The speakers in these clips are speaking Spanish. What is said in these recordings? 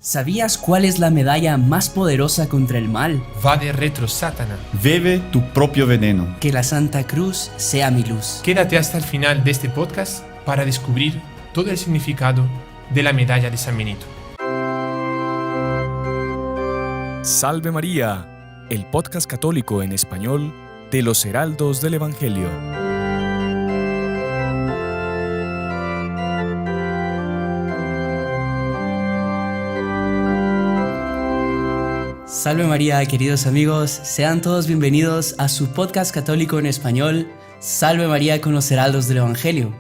¿Sabías cuál es la medalla más poderosa contra el mal? Vade retro Satana. Bebe tu propio veneno. Que la Santa Cruz sea mi luz. Quédate hasta el final de este podcast para descubrir todo el significado de la medalla de San Benito. Salve María, el podcast católico en español de los Heraldos del Evangelio. Salve María, queridos amigos, sean todos bienvenidos a su podcast católico en español, Salve María con los Heraldos del Evangelio.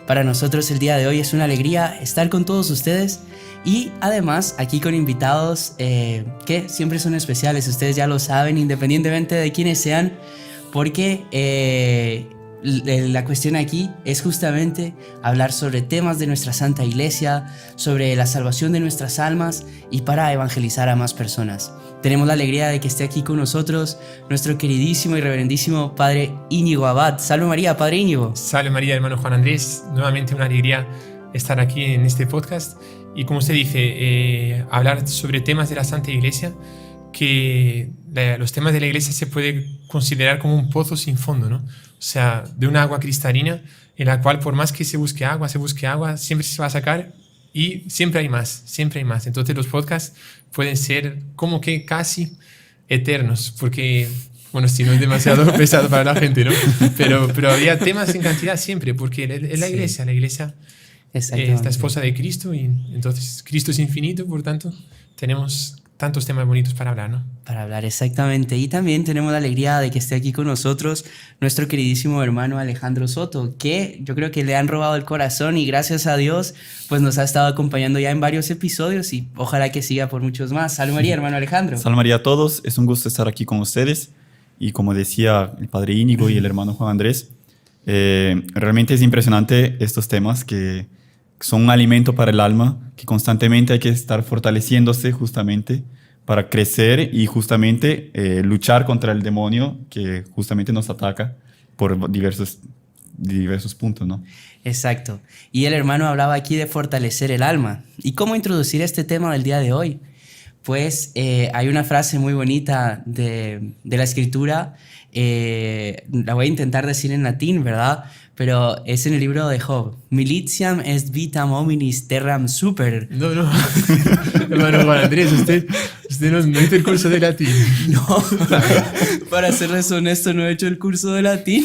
Para nosotros el día de hoy es una alegría estar con todos ustedes y además aquí con invitados que siempre son especiales, ustedes ya lo saben, independientemente de quiénes sean, porque la cuestión aquí es justamente hablar sobre temas de nuestra Santa Iglesia, sobre la salvación de nuestras almas y para evangelizar a más personas. Tenemos la alegría de que esté aquí con nosotros nuestro queridísimo y reverendísimo Padre Íñigo Abad. Salve María, Padre Íñigo. Salve María, hermano Juan Andrés. Nuevamente una alegría estar aquí en este podcast. Y como usted dice, hablar sobre temas de la Santa Iglesia, que los temas de la Iglesia se puede considerar como un pozo sin fondo, ¿no? O sea, de una agua cristalina en la cual por más que se busque agua, siempre se va a sacar y siempre hay más, siempre hay más. Entonces los podcasts pueden ser como que casi eternos, porque, bueno, si no es demasiado pesado para la gente, ¿no? Pero había temas en cantidad siempre, porque es la Iglesia es la esposa de Cristo y entonces Cristo es infinito, por tanto tenemos tantos temas bonitos para hablar, ¿no? Para hablar, exactamente. Y también tenemos la alegría de que esté aquí con nosotros nuestro queridísimo hermano Alejandro Soto, que yo creo que le han robado el corazón y gracias a Dios pues nos ha estado acompañando ya en varios episodios y ojalá que siga por muchos más. Salve María, hermano Alejandro. Salve María a todos, es un gusto estar aquí con ustedes y como decía el Padre Íñigo y el hermano Juan Andrés, realmente es impresionante estos temas que son un alimento para el alma, que constantemente hay que estar fortaleciéndose justamente para crecer y justamente luchar contra el demonio que justamente nos ataca por diversos puntos, ¿no? Exacto. Y el hermano hablaba aquí de fortalecer el alma. ¿Y cómo introducir este tema del día de hoy? Pues hay una frase muy bonita de la Escritura, la voy a intentar decir en latín, ¿verdad? Pero es en el libro de Job. Militiam est vitam hominis terram super. No. Hermano Juan Andrés, usted no hizo el curso de latín. No, para serles honesto, no he hecho el curso de latín.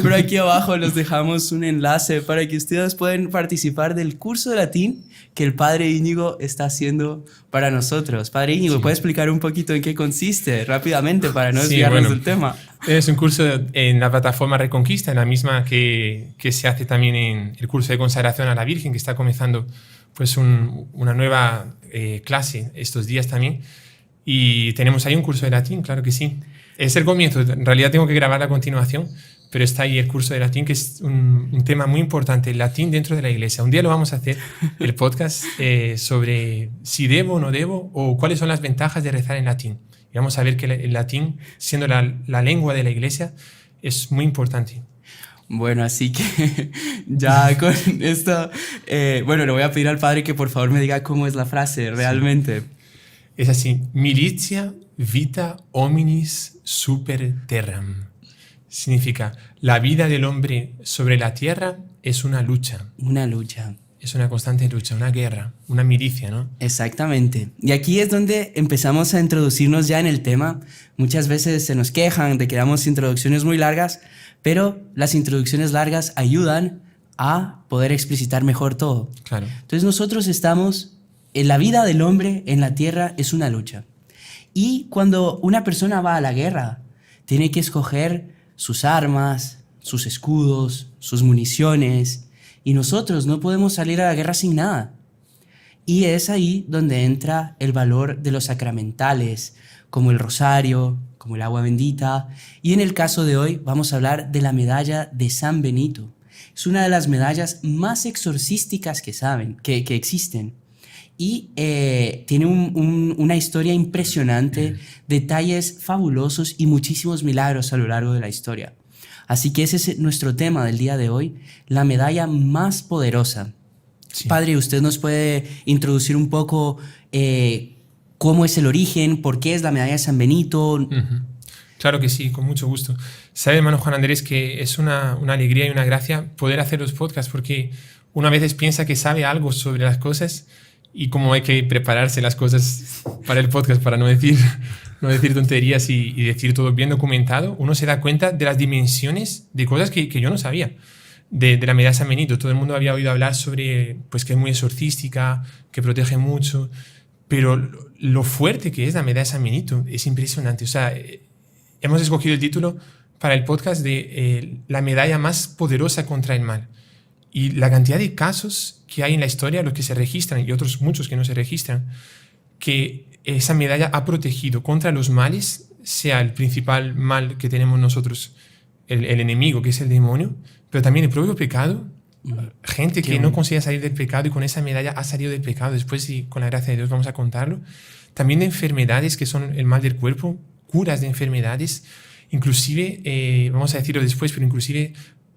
Pero aquí abajo les dejamos un enlace para que ustedes puedan participar del curso de latín que el Padre Íñigo está haciendo para nosotros. Padre Íñigo, sí. ¿Puede explicar un poquito en qué consiste rápidamente para no desviarnos del tema? Es un curso en la plataforma Reconquista, en la misma que se hace también en el curso de consagración a la Virgen, que está comenzando pues una nueva clase estos días también. Y tenemos ahí un curso de latín, claro que sí. Es el comienzo, en realidad tengo que grabar a continuación, pero está ahí el curso de latín, que es un tema muy importante, el latín dentro de la Iglesia. Un día lo vamos a hacer, el podcast, sobre si debo o no debo, o cuáles son las ventajas de rezar en latín. Y vamos a ver que el latín, siendo la lengua de la Iglesia, es muy importante. Bueno, así que ya con esto, le voy a pedir al Padre que por favor me diga cómo es la frase realmente. Sí. Es así, militia vita hominis super terram. Significa, la vida del hombre sobre la tierra es una lucha. Una lucha. Es una constante lucha, una guerra, una milicia, ¿no? Exactamente. Y aquí es donde empezamos a introducirnos ya en el tema. Muchas veces se nos quejan de que damos introducciones muy largas, pero las introducciones largas ayudan a poder explicitar mejor todo. Claro. Entonces nosotros estamos, en la vida del hombre en la tierra es una lucha. Y cuando una persona va a la guerra, tiene que escoger sus armas, sus escudos, sus municiones, y nosotros no podemos salir a la guerra sin nada. Y es ahí donde entra el valor de los sacramentales, como el rosario, como el agua bendita, y en el caso de hoy vamos a hablar de la medalla de San Benito. Es una de las medallas más exorcísticas que existen. Y tiene una historia impresionante, detalles fabulosos y muchísimos milagros a lo largo de la historia. Así que ese es nuestro tema del día de hoy, la medalla más poderosa. Sí. Padre, ¿usted nos puede introducir un poco cómo es el origen, por qué es la medalla de San Benito? Ujú. Claro que sí, con mucho gusto. Sabe, hermano Juan Andrés, que es una alegría y una gracia poder hacer los podcasts, porque uno a veces piensa que sabe algo sobre las cosas y cómo hay que prepararse las cosas para el podcast, para no decir tonterías y decir todo bien documentado. Uno se da cuenta de las dimensiones de cosas que yo no sabía de la medalla de San Benito. Todo el mundo había oído hablar sobre pues, que es muy exorcística, que protege mucho, pero lo fuerte que es la medalla de San Benito es impresionante. O sea, hemos escogido el título para el podcast de la medalla más poderosa contra el mal. Y la cantidad de casos que hay en la historia, los que se registran y otros muchos que no se registran, que esa medalla ha protegido contra los males, sea el principal mal que tenemos nosotros, el enemigo, que es el demonio, pero también el propio pecado. Gente que no conseguía salir del pecado y con esa medalla ha salido del pecado. Después, y con la gracia de Dios, vamos a contarlo. También de enfermedades que son el mal del cuerpo, curas de enfermedades, inclusive, vamos a decirlo después, pero inclusive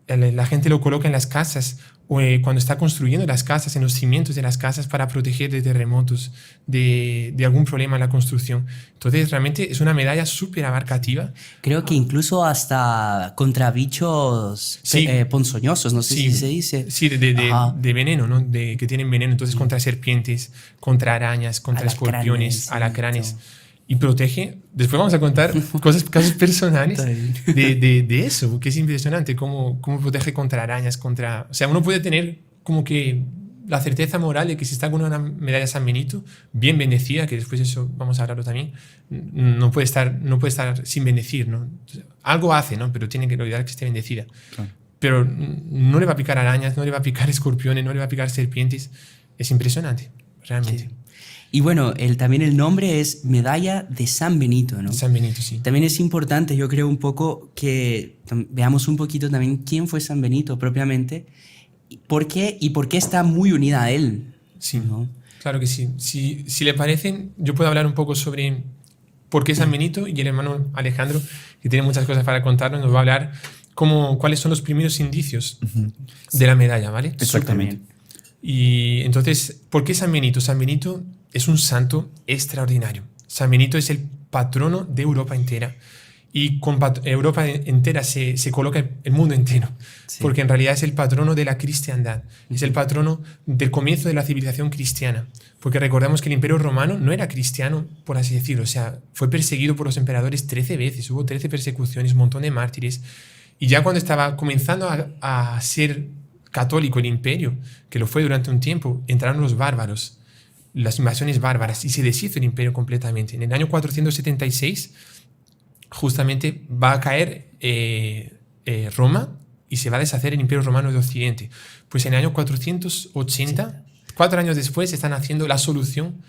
la gente lo coloca en las casas o cuando está construyendo las casas, en los cimientos de las casas para proteger de terremotos, de algún problema en la construcción. Entonces realmente es una medalla súper abarcativa. Creo que incluso hasta contra bichos Sí. ponzoñosos, no sé Sí, si se dice. Sí, de veneno, ¿no? Que tienen veneno. Entonces contra serpientes, contra arañas, contra escorpiones, alacranes. Y protege. Después vamos a contar casos personales de eso, que es impresionante, cómo protege contra arañas, o sea, uno puede tener como que la certeza moral de que si está con una medalla San Benito, bien bendecida, que después eso vamos a hablarlo también, no puede estar sin bendecir, ¿no? Algo hace, ¿no? Pero tiene que olvidar que esté bendecida. Claro. Pero no le va a picar arañas, no le va a picar escorpiones, no le va a picar serpientes. Es impresionante, realmente. Sí. Y bueno, también el nombre es Medalla de San Benito, ¿no? San Benito, sí. También es importante, yo creo, un poco que veamos un poquito también quién fue San Benito propiamente, por qué está muy unida a él. Sí, ¿no? Claro que sí. Si le parecen, yo puedo hablar un poco sobre por qué San Benito, y el hermano Alejandro, que tiene muchas cosas para contarnos, nos va a hablar cuáles son los primeros indicios de la medalla, ¿vale? Exactamente. Y entonces, ¿por qué San Benito? San Benito es un santo extraordinario. San Benito es el patrono de Europa entera. Y con Europa entera se coloca el mundo entero. Sí. Porque en realidad es el patrono de la cristiandad. Es el patrono del comienzo de la civilización cristiana. Porque recordamos que el Imperio Romano no era cristiano, por así decirlo. O sea, fue perseguido por los emperadores 13 veces. Hubo 13 persecuciones, un montón de mártires. Y ya cuando estaba comenzando a ser católico el imperio, que lo fue durante un tiempo, entraron los bárbaros, las invasiones bárbaras, y se deshizo el imperio completamente. En el año 476 justamente va a caer Roma y se va a deshacer el Imperio Romano de Occidente. Pues en el año 480, 4 años después, están haciendo la solución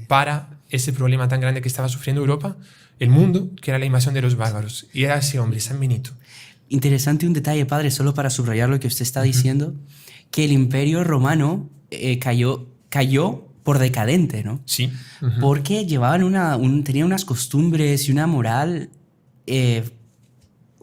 para ese problema tan grande que estaba sufriendo Europa, el mundo, que era la invasión de los bárbaros. Y era ese hombre, San Benito. Interesante un detalle, padre, solo para subrayar lo que usted está diciendo, que el Imperio Romano cayó por decadente, ¿no? Sí. Porque llevaban tenían unas costumbres y una moral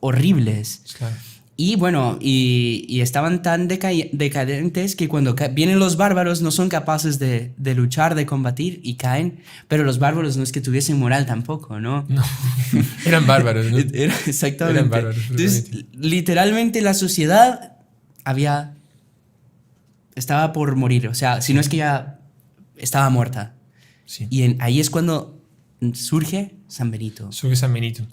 horribles. Claro. Y bueno, y estaban tan decadentes que cuando vienen los bárbaros no son capaces de luchar, de combatir y caen. Pero los bárbaros no es que tuviesen moral tampoco, ¿no? No, eran bárbaros, ¿no? Exactamente. Eran bárbaros. Entonces, literalmente la sociedad estaba por morir. O sea, si no es que ya estaba muerta. Sí. Y ahí es cuando surge San Benito. Surge San Benito.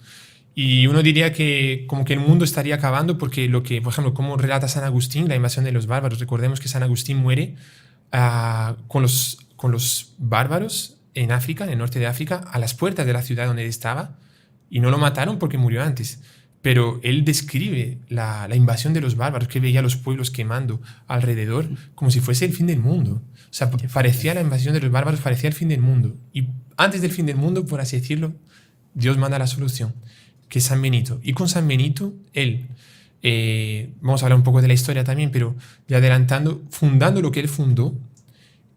Y uno diría que como que el mundo estaría acabando porque por ejemplo, como relata San Agustín, la invasión de los bárbaros. Recordemos que San Agustín muere con los bárbaros en África, en el norte de África, a las puertas de la ciudad donde él estaba, y no lo mataron porque murió antes. Pero él describe la invasión de los bárbaros, que veía a los pueblos quemando alrededor como si fuese el fin del mundo. O sea, parecía la invasión de los bárbaros, parecía el fin del mundo. Y antes del fin del mundo, por así decirlo, Dios manda la solución, que es San Benito. Y con San Benito, él, vamos a hablar un poco de la historia también, pero ya adelantando, fundando lo que él fundó,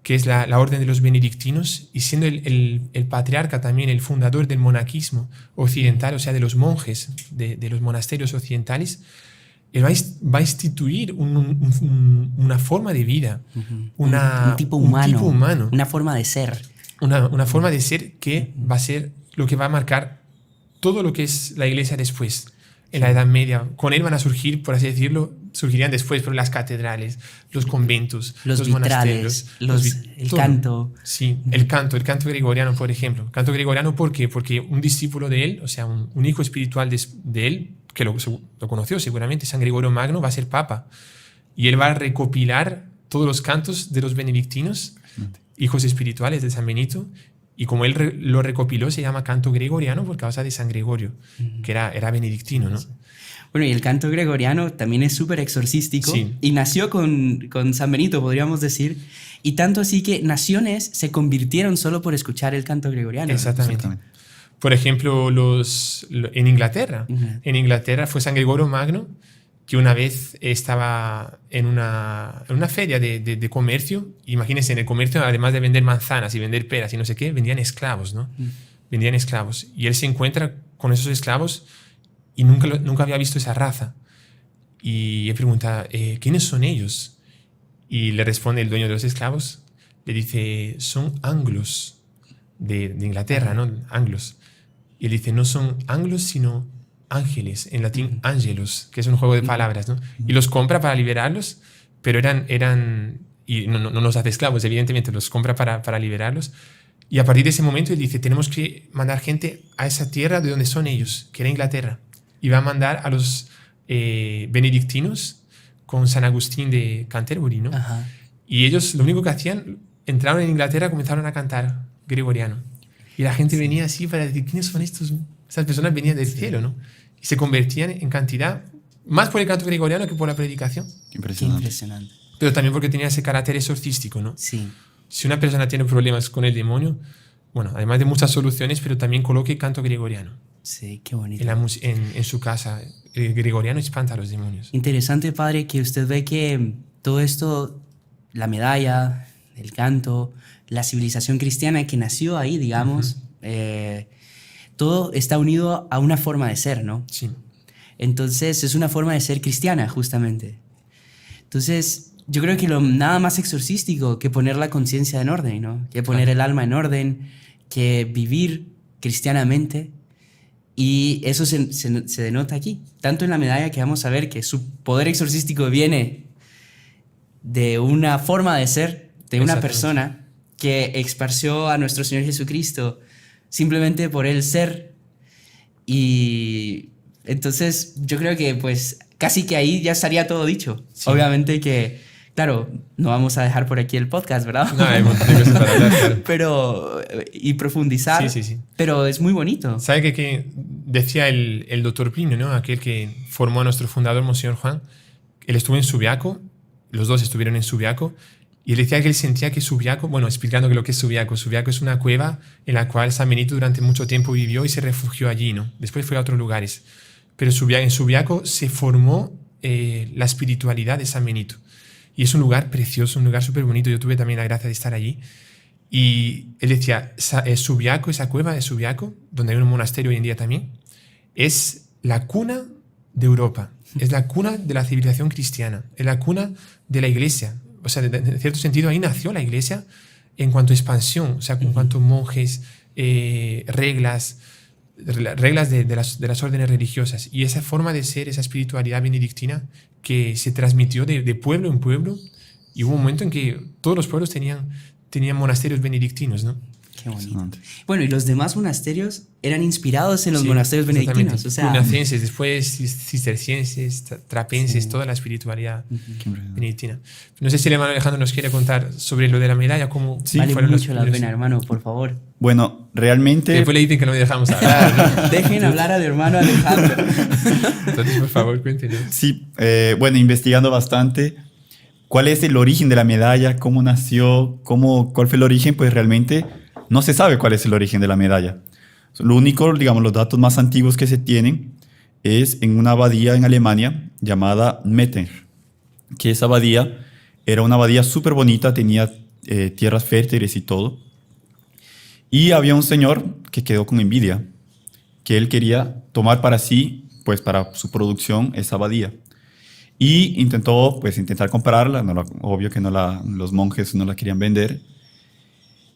que es la orden de los benedictinos, y siendo el patriarca también, el fundador del monaquismo occidental, o sea, de los monjes, de los monasterios occidentales, Él va a instituir una forma de vida, Un tipo humano, una forma de ser. Una forma de ser que va a ser lo que va a marcar todo lo que es la iglesia después, en la Edad Media. Con él van a surgir, por así decirlo, surgirían después, pero las catedrales, los conventos, los vitrales, monasterios, el canto. Sí, el canto gregoriano, por ejemplo. El canto gregoriano, ¿por qué? Porque un discípulo de él, o sea, un hijo espiritual de él, que lo conoció seguramente, San Gregorio Magno, va a ser papa. Y él va a recopilar todos los cantos de los benedictinos, hijos espirituales de San Benito, y como él lo recopiló, se llama canto gregoriano por causa de San Gregorio, que era benedictino, ¿no? Bueno, y el canto gregoriano también es súper exorcístico, Sí. y nació con San Benito, podríamos decir, y tanto así que naciones se convirtieron solo por escuchar el canto gregoriano. Exactamente. Por ejemplo, en Inglaterra. En Inglaterra fue San Gregorio Magno, que una vez estaba en una feria de comercio. Imagínense, en el comercio, además de vender manzanas y vender peras y no sé qué, vendían esclavos, ¿no? Vendían esclavos. Y él se encuentra con esos esclavos y nunca había visto esa raza. Y él pregunta, ¿quiénes son ellos? Y le responde el dueño de los esclavos, le dice, son anglos de Inglaterra, ¿no? Anglos. Y él dice, no son anglos, sino ángeles, en latín ángelos, que es un juego de palabras, ¿no? Y los compra para liberarlos, pero eran y no los hace esclavos, evidentemente, los compra para liberarlos. Y a partir de ese momento él dice, tenemos que mandar gente a esa tierra de donde son ellos, que era Inglaterra. Y va a mandar a los benedictinos con San Agustín de Canterbury, ¿no? Ajá. Y ellos lo único que hacían, entraron en Inglaterra, comenzaron a cantar gregoriano. Y la gente venía así para decir, ¿quiénes son estos? Esas personas venían del cielo, ¿no? Y se convertían en cantidad, más por el canto gregoriano que por la predicación. Qué impresionante. Pero también porque tenía ese carácter exorcístico, ¿no? Sí. Si una persona tiene problemas con el demonio, bueno, además de muchas soluciones, pero también coloque canto gregoriano. Sí, qué bonito. En su casa. El gregoriano espanta a los demonios. Interesante, padre, que usted ve que todo esto, la medalla, el canto, la civilización cristiana que nació ahí, digamos, todo está unido a una forma de ser, ¿no? Sí. Entonces es una forma de ser cristiana, justamente. Entonces yo creo que nada más exorcístico que poner la conciencia en orden, ¿no? Que poner el alma en orden, que vivir cristianamente. Y eso se denota aquí, tanto en la medalla que vamos a ver que su poder exorcístico viene de una forma de ser, de una persona que esparció a nuestro Señor Jesucristo simplemente por él ser. Y entonces yo creo que pues casi que ahí ya estaría todo dicho. Sí. Obviamente que, claro, no vamos a dejar por aquí el podcast, ¿verdad? No, hay un montón de cosas para hablar, claro. Pero, y profundizar. Sí. Pero es muy bonito. ¿Sabe que decía el doctor Plinio, ¿no? Aquel que formó a nuestro fundador, Monseñor Juan? Él estuvo en Subiaco, los dos estuvieron en Subiaco, y él decía que él sentía que Subiaco, bueno, explicando que lo que es Subiaco es una cueva en la cual San Benito durante mucho tiempo vivió y se refugió allí, ¿no? Después fue a otros lugares. Pero en Subiaco se formó la espiritualidad de San Benito. Y es un lugar precioso, un lugar súper bonito. Yo tuve también la gracia de estar allí. Y él decía, Subiaco, esa cueva de Subiaco, donde hay un monasterio hoy en día también, es la cuna de Europa. Es la cuna de la civilización cristiana. Es la cuna de la iglesia. O sea, en cierto sentido, ahí nació la iglesia en cuanto a expansión. O sea, en cuanto a monjes, reglas de las órdenes religiosas. Y esa forma de ser, esa espiritualidad benedictina que se transmitió de pueblo en pueblo. Y hubo un momento en que todos los pueblos tenían monasterios benedictinos, ¿no? Qué bonito. Bueno, y los demás monasterios eran inspirados en los monasterios benedictinos. O sea, cluniacenses, después cistercienses, trapenses, toda la espiritualidad benedictina. No sé si el hermano Alejandro nos quiere contar sobre lo de la medalla, cómo vale mucho la pena, hermano, por favor. Bueno, realmente... Después le dicen que no me dejamos hablar, ¿no? Dejen hablar al hermano Alejandro. Entonces, por favor, cuéntenos. Sí, bueno, investigando bastante, ¿cuál es el origen de la medalla? ¿Cómo nació? ¿Cuál fue el origen? Pues realmente no se sabe cuál es el origen de la medalla. Lo único, digamos, los datos más antiguos que se tienen es en una abadía en Alemania llamada Metternich, que esa abadía era una abadía súper bonita, tenía tierras fértiles y todo. Y había un señor que quedó con envidia, que él quería tomar para sí, pues para su producción, esa abadía. y intentó pues intentar comprarla, obvio que los monjes no la querían vender,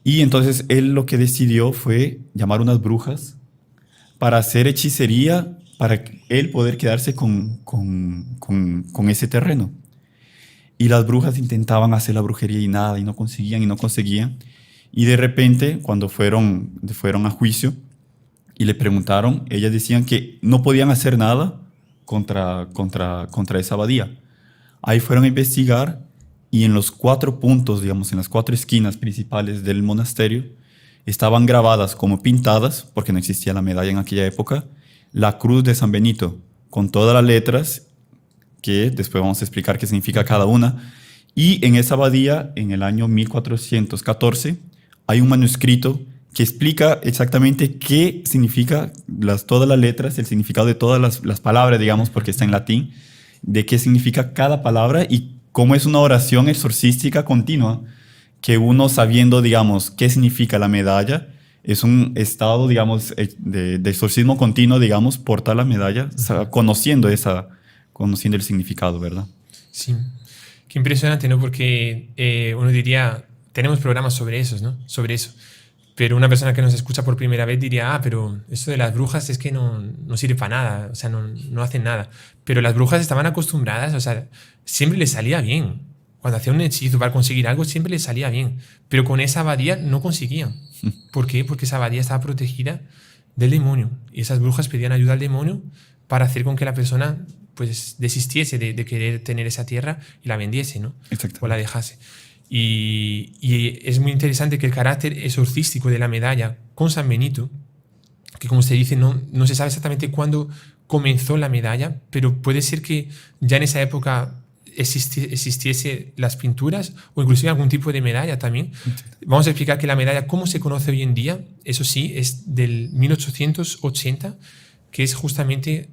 y entonces él lo que decidió fue llamar unas brujas para hacer hechicería para él poder quedarse con ese terreno. Y las brujas intentaban hacer la brujería y nada, y no conseguían. Y de repente, cuando fueron a juicio y le preguntaron, ellas decían que no podían hacer nada contra esa abadía. Ahí fueron a investigar y en los 4 puntos, digamos, en las 4 esquinas principales del monasterio, estaban grabadas como pintadas, porque no existía la medalla en aquella época, la cruz de San Benito, con todas las letras, que después vamos a explicar qué significa cada una. Y en esa abadía, en el año 1414, hay un manuscrito que explica exactamente qué significa todas las letras, el significado de todas las palabras, digamos, porque está en latín, de qué significa cada palabra y cómo es una oración exorcística continua, que uno sabiendo, digamos, qué significa la medalla, es un estado, digamos, de exorcismo continuo, digamos, portar la medalla, conociendo el significado, ¿verdad? Sí, qué impresionante, ¿no? Porque uno diría, tenemos programas sobre eso, ¿no? Sobre eso. Pero una persona que nos escucha por primera vez diría, pero esto de las brujas es que no sirve para nada, o sea, no hacen nada. Pero las brujas estaban acostumbradas, o sea, siempre les salía bien. Cuando hacían un hechizo para conseguir algo, siempre les salía bien. Pero con esa abadía no conseguían. ¿Por qué? Porque esa abadía estaba protegida del demonio. Y esas brujas pedían ayuda al demonio para hacer con que la persona pues desistiese de querer tener esa tierra y la vendiese, ¿no? O la dejase. Y es muy interesante que el carácter exorcístico de la medalla con San Benito, que como se dice, no se sabe exactamente cuándo comenzó la medalla, pero puede ser que ya en esa época existiese las pinturas o inclusive algún tipo de medalla también. Vamos a explicar que la medalla, ¿cómo se conoce hoy en día? Eso sí, es del 1880, que es justamente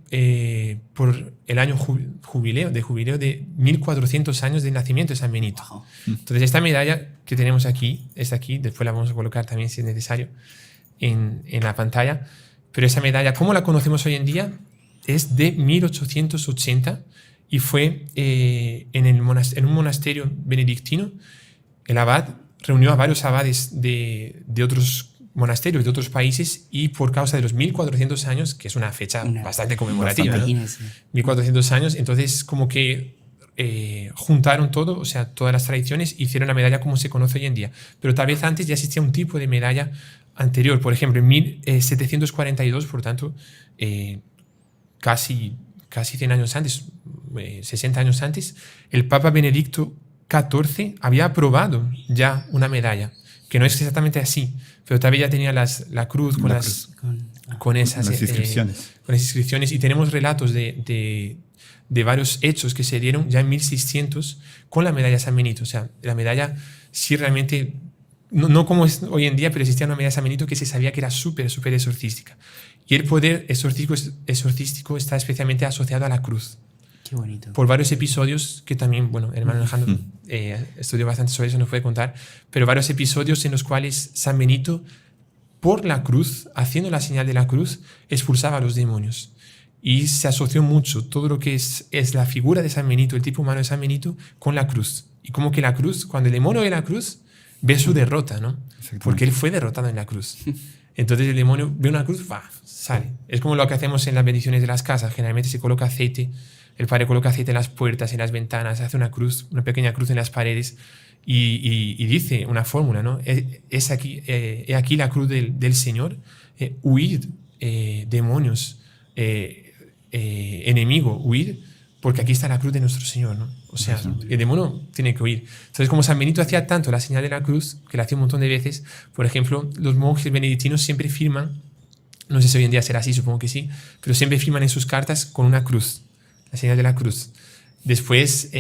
por el año jubileo de 1400 años de nacimiento de San Benito. Wow. Entonces esta medalla que tenemos aquí, está aquí, después la vamos a colocar también si es necesario en la pantalla, pero esa medalla, ¿cómo la conocemos hoy en día? Es de 1880 y fue en un monasterio benedictino. El abad reunió a varios abades de otros monasterios de otros países y por causa de los 1400 años, que es una fecha bastante conmemorativa, ¿no? 1400 años, entonces como que juntaron todo, o sea, todas las tradiciones, hicieron la medalla como se conoce hoy en día. Pero tal vez antes ya existía un tipo de medalla anterior. Por ejemplo, en 1742, por tanto, casi 100 años antes, 60 años antes, el Papa Benedicto XIV había aprobado ya una medalla, que no es exactamente así, pero todavía ya tenía la cruz con esas inscripciones. Con esas inscripciones. Y tenemos relatos de varios hechos que se dieron ya en 1600 con la medalla San Benito. O sea, la medalla sí realmente, no como es hoy en día, pero existía una medalla San Benito que se sabía que era súper exorcística. Y el poder exorcístico está especialmente asociado a la cruz. Qué bonito. Por varios episodios que también, bueno, el hermano Alejandro estudió bastante sobre eso, nos puede contar, pero varios episodios en los cuales San Benito, por la cruz, haciendo la señal de la cruz, expulsaba a los demonios. Y se asoció mucho todo lo que es la figura de San Benito, el tipo humano de San Benito, con la cruz. Y como que la cruz, cuando el demonio ve la cruz, ve su derrota, ¿no? Porque él fue derrotado en la cruz. Entonces el demonio ve una cruz, sale. Es como lo que hacemos en las bendiciones de las casas. Generalmente se coloca aceite. El padre coloca aceite en las puertas, en las ventanas, hace una cruz, una pequeña cruz en las paredes y dice una fórmula, ¿no? He aquí la cruz del Señor, huid, demonios, enemigo, huid, porque aquí está la cruz de nuestro Señor, ¿no? O sea, el demonio tiene que huir. Entonces, como San Benito hacía tanto la señal de la cruz, que la hacía un montón de veces, por ejemplo, los monjes benedictinos siempre firman, no sé si hoy en día será así, supongo que sí, pero siempre firman en sus cartas con una cruz, la señal de la cruz. Después,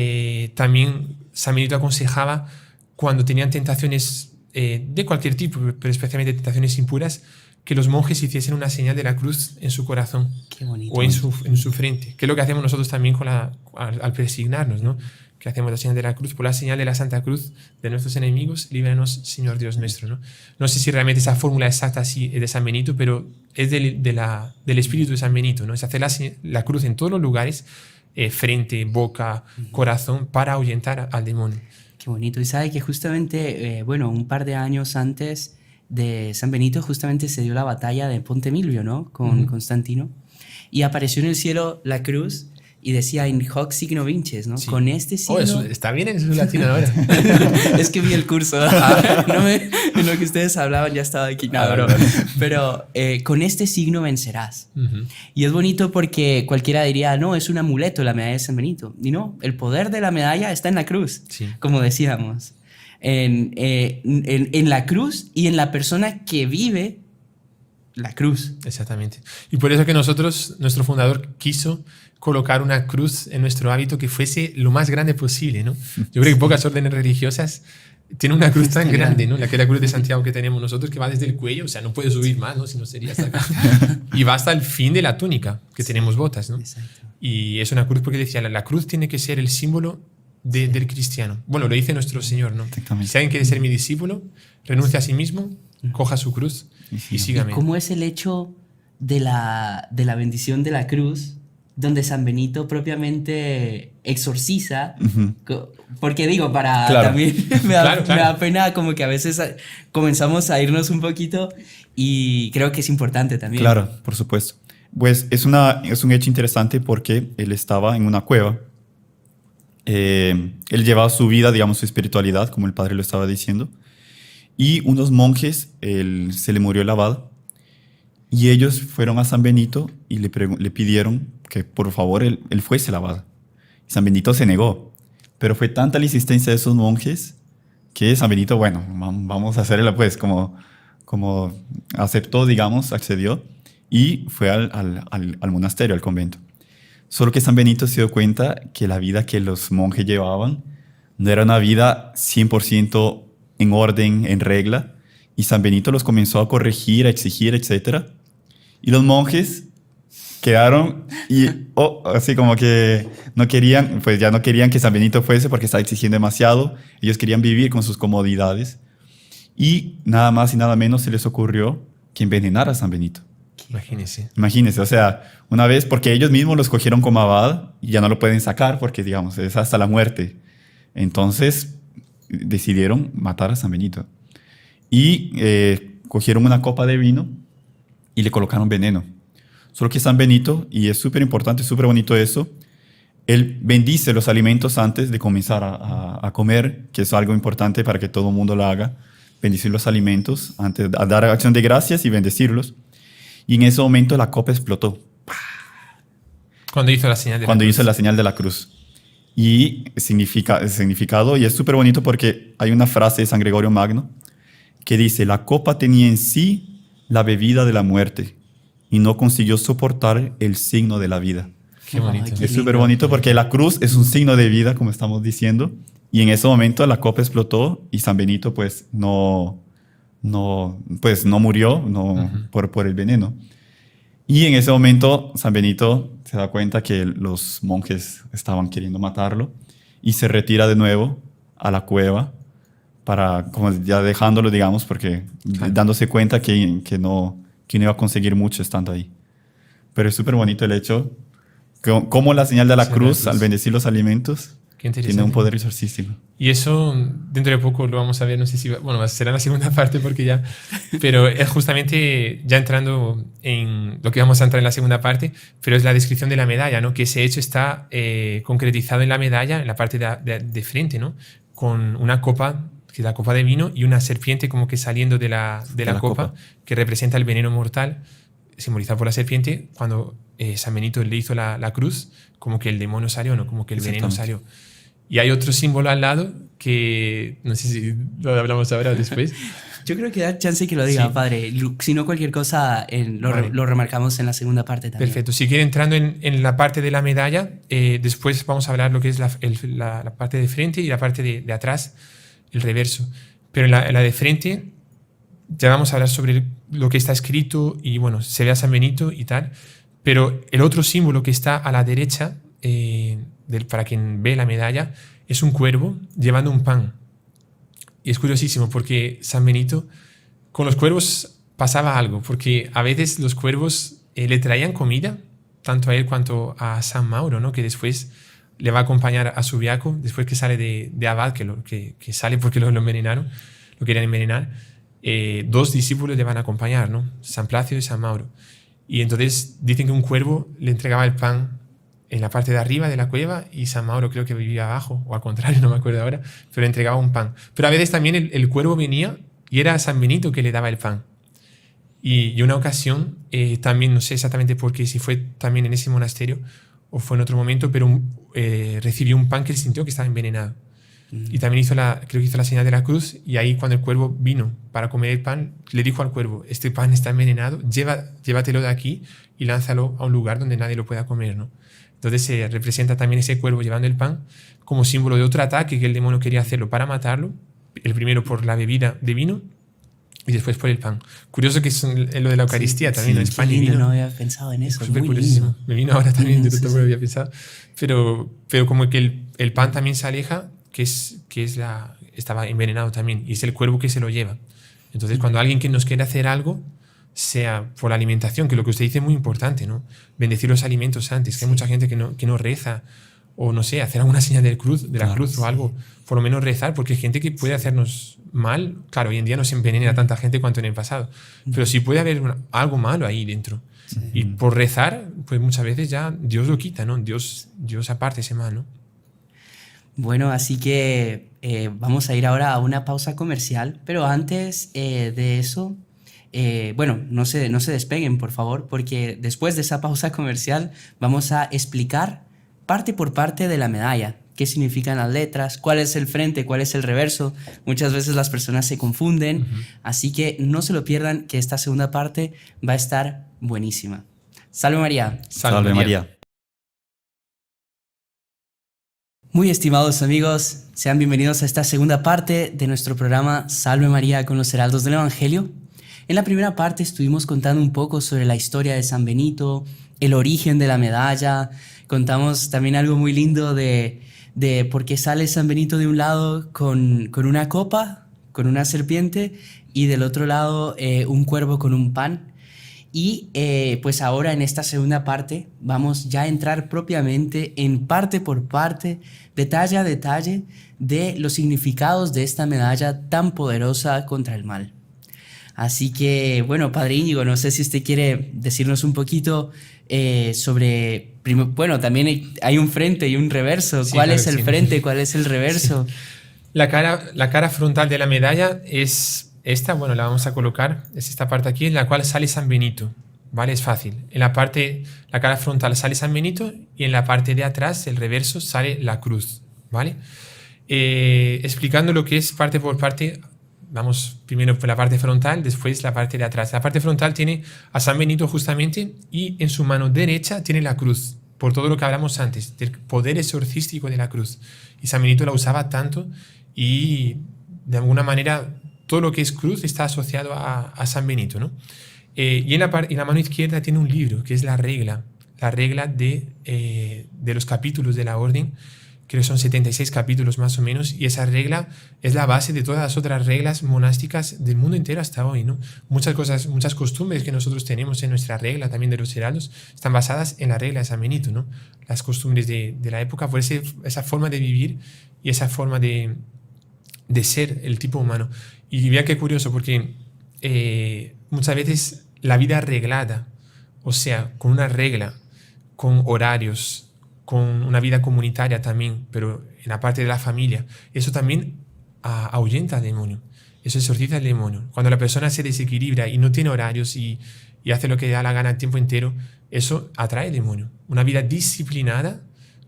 también San Benito aconsejaba cuando tenían tentaciones de cualquier tipo, pero especialmente tentaciones impuras, que los monjes hiciesen una señal de la cruz en su corazón. Qué bonito. O en su frente, que es lo que hacemos nosotros también al persignarnos, ¿no? Que hacemos la señal de la cruz, por la señal de la Santa Cruz de nuestros enemigos, líbranos, Señor Dios nuestro, ¿no? No sé si realmente esa fórmula exacta sí es de San Benito, pero es del espíritu de San Benito, ¿no? Es hacer la cruz en todos los lugares, frente, boca, corazón, para ahuyentar al demonio. Qué bonito. Y sabe que justamente, un par de años antes de San Benito, justamente se dio la batalla de Ponte Milvio, ¿no? Con Constantino. Y apareció en el cielo la cruz y decía in hoc signo vinces, ¿no? Sí. Con este signo... Eso está bien en su latín ahora. Es que vi el curso. En lo que ustedes hablaban ya estaba aquí. No, pero con este signo vencerás. Y es bonito porque cualquiera diría, no, es un amuleto la medalla de San Benito. Y no, el poder de la medalla está en la cruz, Sí. como decíamos. En la cruz y en la persona que vive la cruz. Exactamente. Y por eso que nuestro fundador quiso colocar una cruz en nuestro hábito que fuese lo más grande posible, ¿no? Yo creo que pocas órdenes religiosas tienen una cruz tan grande, ¿no? La cruz de Santiago que tenemos nosotros, que va desde el cuello, o sea, no puede subir más, ¿no? Si no sería hasta acá. Y va hasta el fin de la túnica, que tenemos botas, ¿no? Exacto. Y es una cruz porque decía, la cruz tiene que ser el símbolo del cristiano. Bueno, lo dice nuestro Señor, ¿no? Exactamente. Si alguien quiere ser mi discípulo, renuncia a sí mismo, coja su cruz y sígame. ¿Cómo es el hecho de la bendición de la cruz, donde San Benito propiamente exorciza? Porque digo, Claro. también me Claro. da pena como que a veces comenzamos a irnos un poquito y creo que es importante también. Claro, por supuesto. Pues es un hecho interesante porque él estaba en una cueva. Él llevaba su vida, digamos, su espiritualidad, como el padre lo estaba diciendo. Y unos monjes, se le murió el abad. Y ellos fueron a San Benito y le pidieron que por favor él fuese el abad. Y San Benito se negó. Pero fue tanta la insistencia de esos monjes que San Benito, bueno, vamos a hacerla pues, como aceptó, digamos, accedió y fue al monasterio, al convento. Solo que San Benito se dio cuenta que la vida que los monjes llevaban no era una vida 100% en orden, en regla, y San Benito los comenzó a corregir, a exigir, etc. Y los monjes quedaron así como que no querían, pues ya no querían que San Benito fuese porque estaba exigiendo demasiado. Ellos querían vivir con sus comodidades. Y nada más y nada menos se les ocurrió que envenenara a San Benito. Imagínense, o sea, una vez, porque ellos mismos lo escogieron como abad y ya no lo pueden sacar porque, digamos, es hasta la muerte. Entonces decidieron matar a San Benito. Y cogieron una copa de vino y le colocaron veneno. Solo que San Benito, y es súper importante, súper bonito eso, él bendice los alimentos antes de comenzar a comer, que es algo importante para que todo el mundo lo haga. Bendecir los alimentos antes de dar acción de gracias y bendecirlos. Y en ese momento la copa explotó. Cuando hizo la señal de la cruz. Hizo la señal de la cruz. Y el significado, y es súper bonito porque hay una frase de San Gregorio Magno que dice: la copa tenía en sí la bebida de la muerte y no consiguió soportar el signo de la vida. Qué bonito. Qué Es súper lindo. bonito porque la cruz es un signo de vida, como estamos diciendo, y en ese momento la copa explotó y San Benito pues no murió por el veneno. Y en ese momento San Benito se da cuenta que los monjes estaban queriendo matarlo y se retira de nuevo a la cueva como ya dejándolo, digamos, porque dándose cuenta que no iba a conseguir mucho estando ahí. Pero es súper bonito el hecho, como la señal de la cruz, al bendecir los alimentos, Qué interesante. tiene un poder exorcístico. Y eso dentro de poco lo vamos a ver, no sé si será la segunda parte porque ya, pero es justamente ya entrando en lo que vamos a entrar en la segunda parte, pero es la descripción de la medalla, ¿no? Que ese hecho está concretizado en la medalla, en la parte de frente, ¿no? Con una copa, que es la copa de vino, y una serpiente como que saliendo de la copa, que representa el veneno mortal, simbolizado por la serpiente. Cuando San Benito le hizo la cruz, como que el demonio salió, ¿no? Como que el veneno salió. Y hay otro símbolo al lado que no sé si lo hablamos ahora o después. Yo creo que da chance que lo diga, Sí. padre. Si no, cualquier cosa lo remarcamos en la segunda parte también. Perfecto. Si quiere, entrando en la parte de la medalla, después vamos a hablar lo que es la parte de frente y la parte de atrás, el reverso. Pero en la de frente ya vamos a hablar sobre lo que está escrito y bueno, se ve a San Benito y tal. Pero el otro símbolo que está a la derecha, para quien ve la medalla, es un cuervo llevando un pan. Y es curiosísimo porque San Benito, con los cuervos pasaba algo, porque a veces los cuervos le traían comida tanto a él cuanto a San Mauro, ¿no? Que después le va a acompañar a Subiaco, después que sale de Abad, que sale porque lo envenenaron, lo querían envenenar. 2 discípulos le van a acompañar, ¿no? San Plácido y San Mauro. Y entonces dicen que un cuervo le entregaba el pan en la parte de arriba de la cueva y San Mauro creo que vivía abajo, o al contrario, no me acuerdo ahora, pero le entregaba un pan. Pero a veces también el cuervo venía y era San Benito que le daba el pan. Y una ocasión, también no sé exactamente por qué, si fue también en ese monasterio o fue en otro momento, pero recibió un pan que él sintió que estaba envenenado. Y también creo que hizo la señal de la cruz, y ahí cuando el cuervo vino para comer el pan, le dijo al cuervo: este pan está envenenado, llévatelo de aquí y lánzalo a un lugar donde nadie lo pueda comer, ¿no? Entonces se representa también ese cuervo llevando el pan como símbolo de otro ataque que el demonio quería hacerlo para matarlo, el primero por la bebida de vino y después por el pan. Curioso que es lo de la Eucaristía, sí, también, sí, en España. Qué lindo, no había pensado en eso. Súper curiosísimo. Me vino ahora también, de todo lo había pensado. Pero como que el pan también se aleja, estaba envenenado también, y es el cuervo que se lo lleva. Entonces, cuando alguien que nos quiere hacer algo, sea por la alimentación, que lo que usted dice es muy importante, ¿no? Bendecir los alimentos antes, que hay mucha gente que no reza, o no sé, hacer alguna señal de la cruz o algo, por lo menos rezar, porque hay gente que puede hacernos mal. Claro, hoy en día no se envenena tanta gente cuanto en el pasado, pero sí puede haber algo malo ahí dentro. Sí. Y por rezar, pues muchas veces ya Dios lo quita, ¿no? Dios aparte ese mal, ¿no? Bueno, así que vamos a ir ahora a una pausa comercial, pero antes de eso, bueno, no se despeguen, por favor, porque después de esa pausa comercial vamos a explicar parte por parte de la medalla, qué significan las letras, cuál es el frente, cuál es el reverso. Muchas veces las personas se confunden, así que no se lo pierdan, que esta segunda parte va a estar buenísima. ¡Salve María! ¡Salve María! Muy estimados amigos, sean bienvenidos a esta segunda parte de nuestro programa Salve María con los Heraldos del Evangelio. En la primera parte estuvimos contando un poco sobre la historia de San Benito, el origen de la medalla. Contamos también algo muy lindo de por qué sale San Benito de un lado con una copa, con una serpiente, y del otro lado un cuervo con un pan. Y pues ahora en esta segunda parte vamos ya a entrar propiamente en parte por parte, detalle a detalle, de los significados de esta medalla tan poderosa contra el mal. Así que, bueno, Padre Íñigo, no sé si usted quiere decirnos un poquito sobre... Bueno, también hay un frente y un reverso. Sí, ¿cuál es el frente? ¿Cuál es el reverso? Sí. La cara frontal de la medalla es esta, bueno, la vamos a colocar, es esta parte aquí, en la cual sale San Benito, ¿vale? Es fácil. En la cara frontal sale San Benito, y en la parte de atrás, el reverso, sale la cruz, ¿vale? Explicando lo que es parte por parte... Vamos primero por la parte frontal, después la parte de atrás. La parte frontal tiene a San Benito justamente, y en su mano derecha tiene la cruz, por todo lo que hablamos antes, del poder exorcístico de la cruz. Y San Benito la usaba tanto, y de alguna manera todo lo que es cruz está asociado a San Benito, ¿no? Y en la mano izquierda tiene un libro, que es la regla de los capítulos de la orden. Creo que son 76 capítulos más o menos, y esa regla es la base de todas las otras reglas monásticas del mundo entero hasta hoy, ¿no? Muchas cosas, muchas costumbres que nosotros tenemos en nuestra regla, también de los heraldos, están basadas en la regla de San Benito, ¿no? Las costumbres de la época, por esa forma de vivir y esa forma de ser el tipo humano. Y vea qué curioso, porque muchas veces la vida arreglada, o sea, con una regla, con horarios, con una vida comunitaria también, pero en la parte de la familia, eso también ahuyenta al demonio, eso exorciza al demonio. Cuando la persona se desequilibra y no tiene horarios y hace lo que da la gana el tiempo entero, eso atrae al demonio. Una vida disciplinada,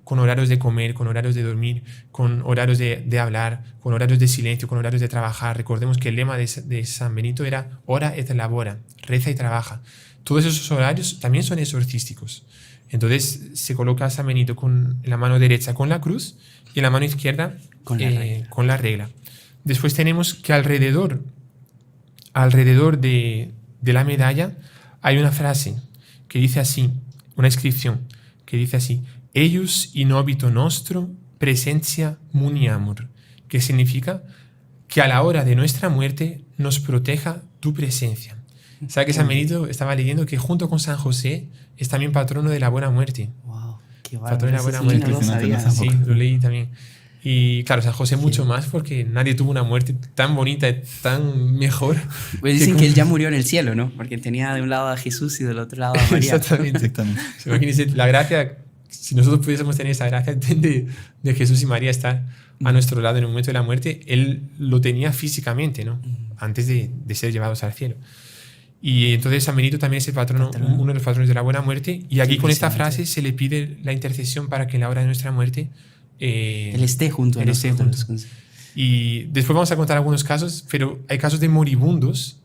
con horarios de comer, con horarios de dormir, con horarios de hablar, con horarios de silencio, con horarios de trabajar. Recordemos que el lema de San Benito era ora et labora, reza y trabaja. Todos esos horarios también son exorcísticos. Entonces se coloca a San Benito en la mano derecha con la cruz, y en la mano izquierda con la regla. Después tenemos que alrededor de la medalla hay una frase que dice así, una inscripción que dice así: Eius in obito nostro presentia muniamur, que significa que a la hora de nuestra muerte nos proteja tu presencia. ¿Sabe que San Benito, estaba leyendo que junto con San José es también patrono de la buena muerte? Wow, qué Patrono de la buena sí, muerte. no lo sabía. Sí, lo leí también. Y claro, San José mucho más porque nadie tuvo una muerte tan bonita, tan mejor. Pues dicen que él ya murió en el cielo, ¿no? Porque tenía de un lado a Jesús y del otro lado a María. Exactamente. Imagínense la gracia, si nosotros pudiésemos tener esa gracia de Jesús y María estar a nuestro lado en el momento de la muerte, él lo tenía físicamente, ¿no? Antes de ser llevados al cielo. Y entonces San Benito también es el patrono, uno de los patrones de la buena muerte. Y aquí con esta frase se le pide la intercesión para que en la hora de nuestra muerte él esté junto a nosotros. Y después vamos a contar algunos casos, pero hay casos de moribundos,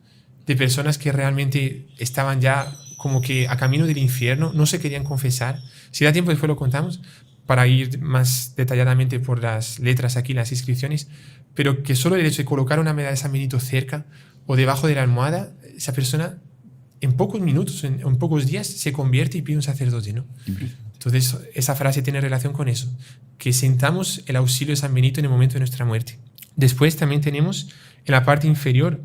de personas que realmente estaban ya como que a camino del infierno, no se querían confesar. Si da tiempo después lo contamos, para ir más detalladamente por las letras aquí, las inscripciones, pero que solo el hecho de colocar una medalla de San Benito cerca o debajo de la almohada, esa persona en pocos minutos, en pocos días, se convierte y pide un sacerdote, ¿no? Entonces, esa frase tiene relación con eso, que sintamos el auxilio de San Benito en el momento de nuestra muerte. Después también tenemos en la parte inferior,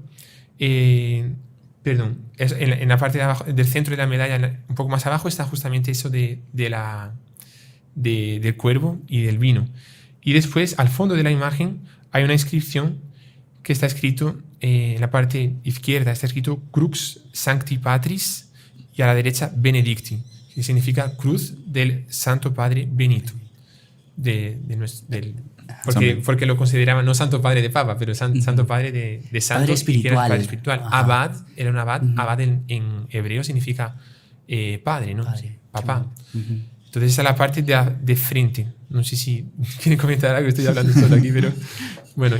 en la parte de abajo, del centro de la medalla, un poco más abajo, está justamente eso del cuervo y del vino. Y después, al fondo de la imagen, hay una inscripción que está escrito en la parte izquierda, está escrito Crux Sancti Patris, y a la derecha Benedicti, que significa cruz del Santo Padre Benito. Porque lo consideraban no Santo Padre de Papa, pero Santo Padre de Santos. Padre espiritual. Padre espiritual. Abad, era un abad. Abad en hebreo significa padre, ¿no? Padre. Papá. Entonces esa es la parte de frente. No sé si quieren comentar algo, estoy hablando solo aquí, pero bueno.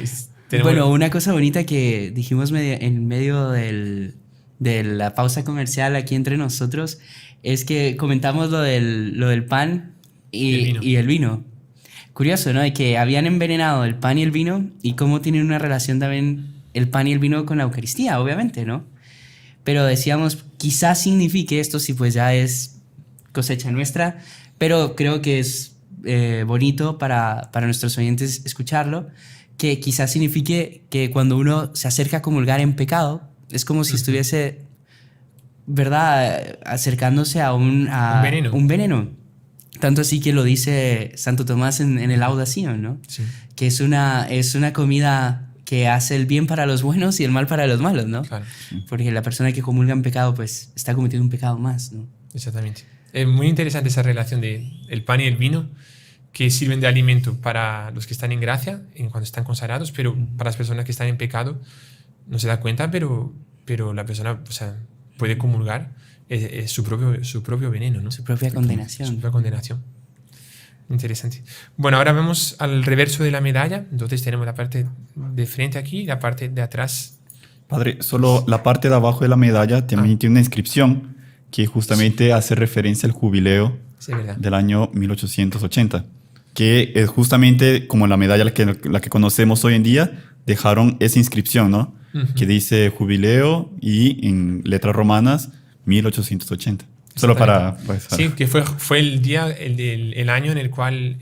Bueno, una cosa bonita que dijimos en medio de la pausa comercial aquí entre nosotros es que comentamos lo del pan y el vino. Curioso, ¿no? De que habían envenenado el pan y el vino y cómo tienen una relación también el pan y el vino con la Eucaristía, obviamente, ¿no? Pero decíamos, quizás signifique esto, si pues ya es cosecha nuestra, pero creo que es bonito para nuestros oyentes escucharlo, que quizás signifique que cuando uno se acerca a comulgar en pecado, es como si estuviese, ¿verdad?, acercándose a un veneno. Tanto así que lo dice Santo Tomás en el Audación, ¿no? Sí. Que es una comida que hace el bien para los buenos y el mal para los malos, ¿no? Claro. Porque la persona que comulga en pecado, pues, está cometiendo un pecado más, ¿no? Exactamente. Es muy interesante esa relación de el pan y el vino, que sirven de alimento para los que están en gracia, cuando están consagrados, pero para las personas que están en pecado no se da cuenta, pero la persona, o sea, puede comulgar, es su propio veneno, ¿no? Su propia condenación. Su propia condenación. Interesante. Bueno, ahora vamos al reverso de la medalla. Entonces tenemos la parte de frente aquí y la parte de atrás. Padre, solo la parte de abajo de la medalla también tiene una inscripción que justamente hace referencia al jubileo del año 1880, que es justamente como la medalla la que conocemos hoy en día, dejaron esa inscripción, ¿no? Que dice jubileo y en letras romanas 1880. Solo para... Sí, que fue el día, el año en el cual,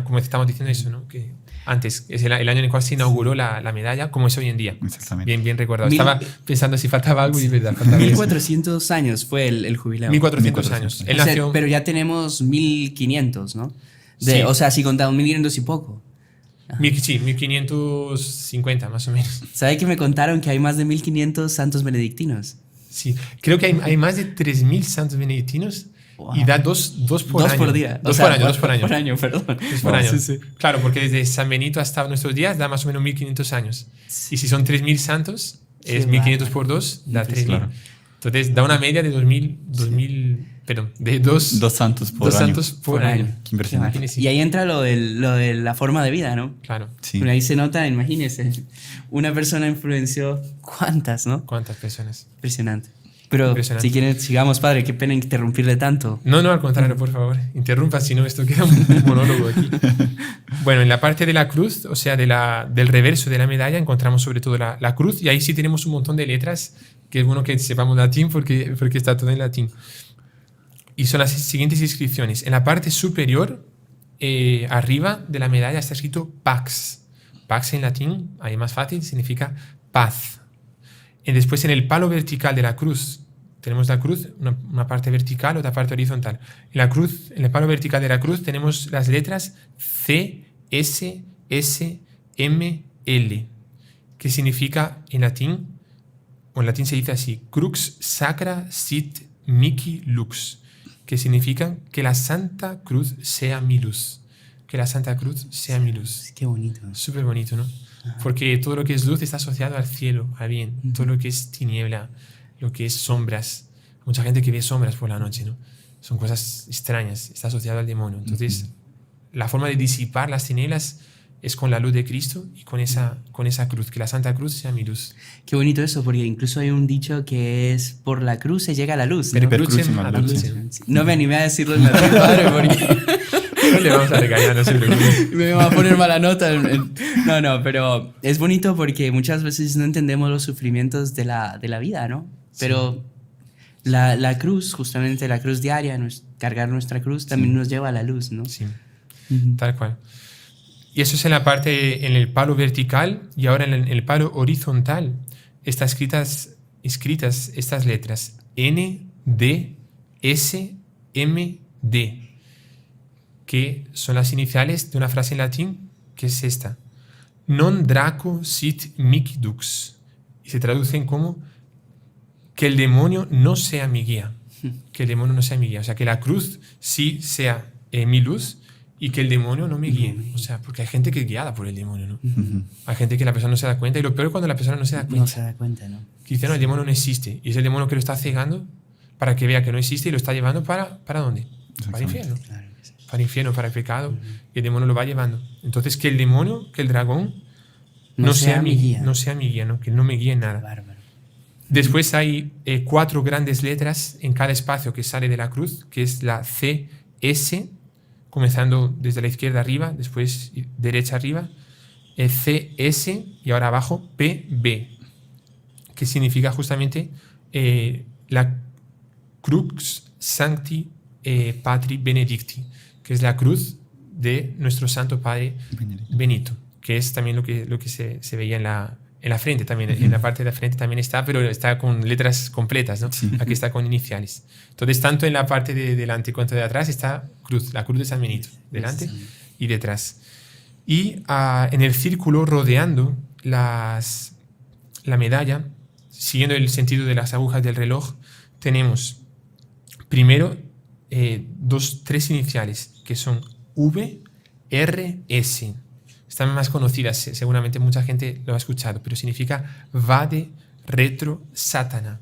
como estamos diciendo eso, ¿no? Que antes, es el año en el cual se inauguró la medalla, como es hoy en día. Exactamente. Bien recordado. Estaba pensando si faltaba algo y verdad. 1400 años fue el jubileo. 1400 años. Él nació... Pero ya tenemos 1500, ¿no? O sea, si contamos 1500 y poco. Sí, 1550 más o menos. ¿Sabe que me contaron que hay más de 1500 santos benedictinos? Sí, creo que hay más de 3000 santos benedictinos. Wow. Y da dos por año. Por día. Dos por año. Dos por año, perdón. Dos por año. Sí. Claro, porque desde San Benito hasta nuestros días da más o menos 1500 años. Sí. Y si son 3000 santos, es 1500 por 2, da 3000. Claro. Entonces da una media de 2 santos por año. Qué impresionante. Y ahí entra lo de la forma de vida, ¿no? Claro. Sí. Pero ahí se nota, imagínese, una persona influenció ¿cuántas, no? ¿Cuántas personas? Impresionante. Pero si quieren, sigamos, padre, qué pena interrumpirle tanto. No, al contrario, por favor, interrumpa, si no esto queda un monólogo aquí. Bueno, en la parte de la cruz, o sea, del reverso de la medalla, encontramos sobre todo la cruz, y ahí sí tenemos un montón de letras, que es bueno que sepamos latín porque está todo en latín. Y son las siguientes inscripciones. En la parte superior, arriba de la medalla está escrito Pax. Pax en latín, ahí más fácil, significa paz. Y después en el palo vertical de la cruz, tenemos la cruz, una parte vertical, otra parte horizontal. En el palo vertical de la cruz tenemos las letras C, S, S, M, L, que significa en latín se dice así, crux sacra sit mihi lux, que significa que la Santa Cruz sea mi luz. Que la Santa Cruz sea mi luz. Qué bonito. Súper bonito, ¿no? Porque todo lo que es luz está asociado al cielo, al bien. Todo lo que es tiniebla, lo que es sombras. Mucha gente que ve sombras por la noche, ¿no? Son cosas extrañas, está asociado al demonio. Entonces, la forma de disipar las tinieblas es con la luz de Cristo y con esa cruz, que la Santa Cruz sea mi luz. Qué bonito eso, porque incluso hay un dicho que es por la cruz se llega a la luz, Per ¿no? crucem ad Ad lucem. lucem. No me animé a decirlo en latín, padre, porque No le vamos a regañar, no se preocupe. me va a poner mala nota. No, pero es bonito porque muchas veces no entendemos los sufrimientos de la vida, ¿no? Pero la cruz, justamente la cruz diaria, cargar nuestra cruz, también nos lleva a la luz, ¿no? Sí, tal cual. Y eso es en la parte, en el palo vertical, y ahora en el palo horizontal están escritas estas letras N, D, S, M, D, que son las iniciales de una frase en latín que es esta: non draco sit mihi dux, y se traducen como que el demonio no sea mi guía, que el demonio no sea mi guía, o sea, que la cruz sí sea mi luz y que el demonio no me guíe, o sea, porque hay gente que es guiada por el demonio, ¿no? Hay gente que la persona no se da cuenta, y lo peor es cuando la persona no se da cuenta. No se da cuenta, ¿no? Que dice, no, el demonio no existe, y es el demonio que lo está cegando para que vea que no existe y lo está llevando ¿para dónde? Para el infierno. Claro que sí. Para el infierno, para el pecado, y el demonio lo va llevando. Entonces, que el demonio, que el dragón, no sea mi guía, ¿no? Que no me guíe en nada. Bárbaro. Después hay 4 grandes letras en cada espacio que sale de la cruz, que es la C, S, comenzando desde la izquierda arriba, después derecha arriba, C, S, y ahora abajo P, B, que significa justamente la crux sancti patri benedicti, que es la cruz de nuestro Santo Padre Benito, que es también lo que se veía en la frente también, en la parte de la frente también está, pero está con letras completas, ¿no? Sí. Aquí está con iniciales. Entonces, tanto en la parte de delante cuanto de atrás está cruz, la cruz de San Benito, delante y detrás. Y en el círculo rodeando la medalla, siguiendo el sentido de las agujas del reloj, tenemos primero 3 iniciales, que son V, R, S. Están más conocidas, seguramente mucha gente lo ha escuchado, pero significa vade retro satana,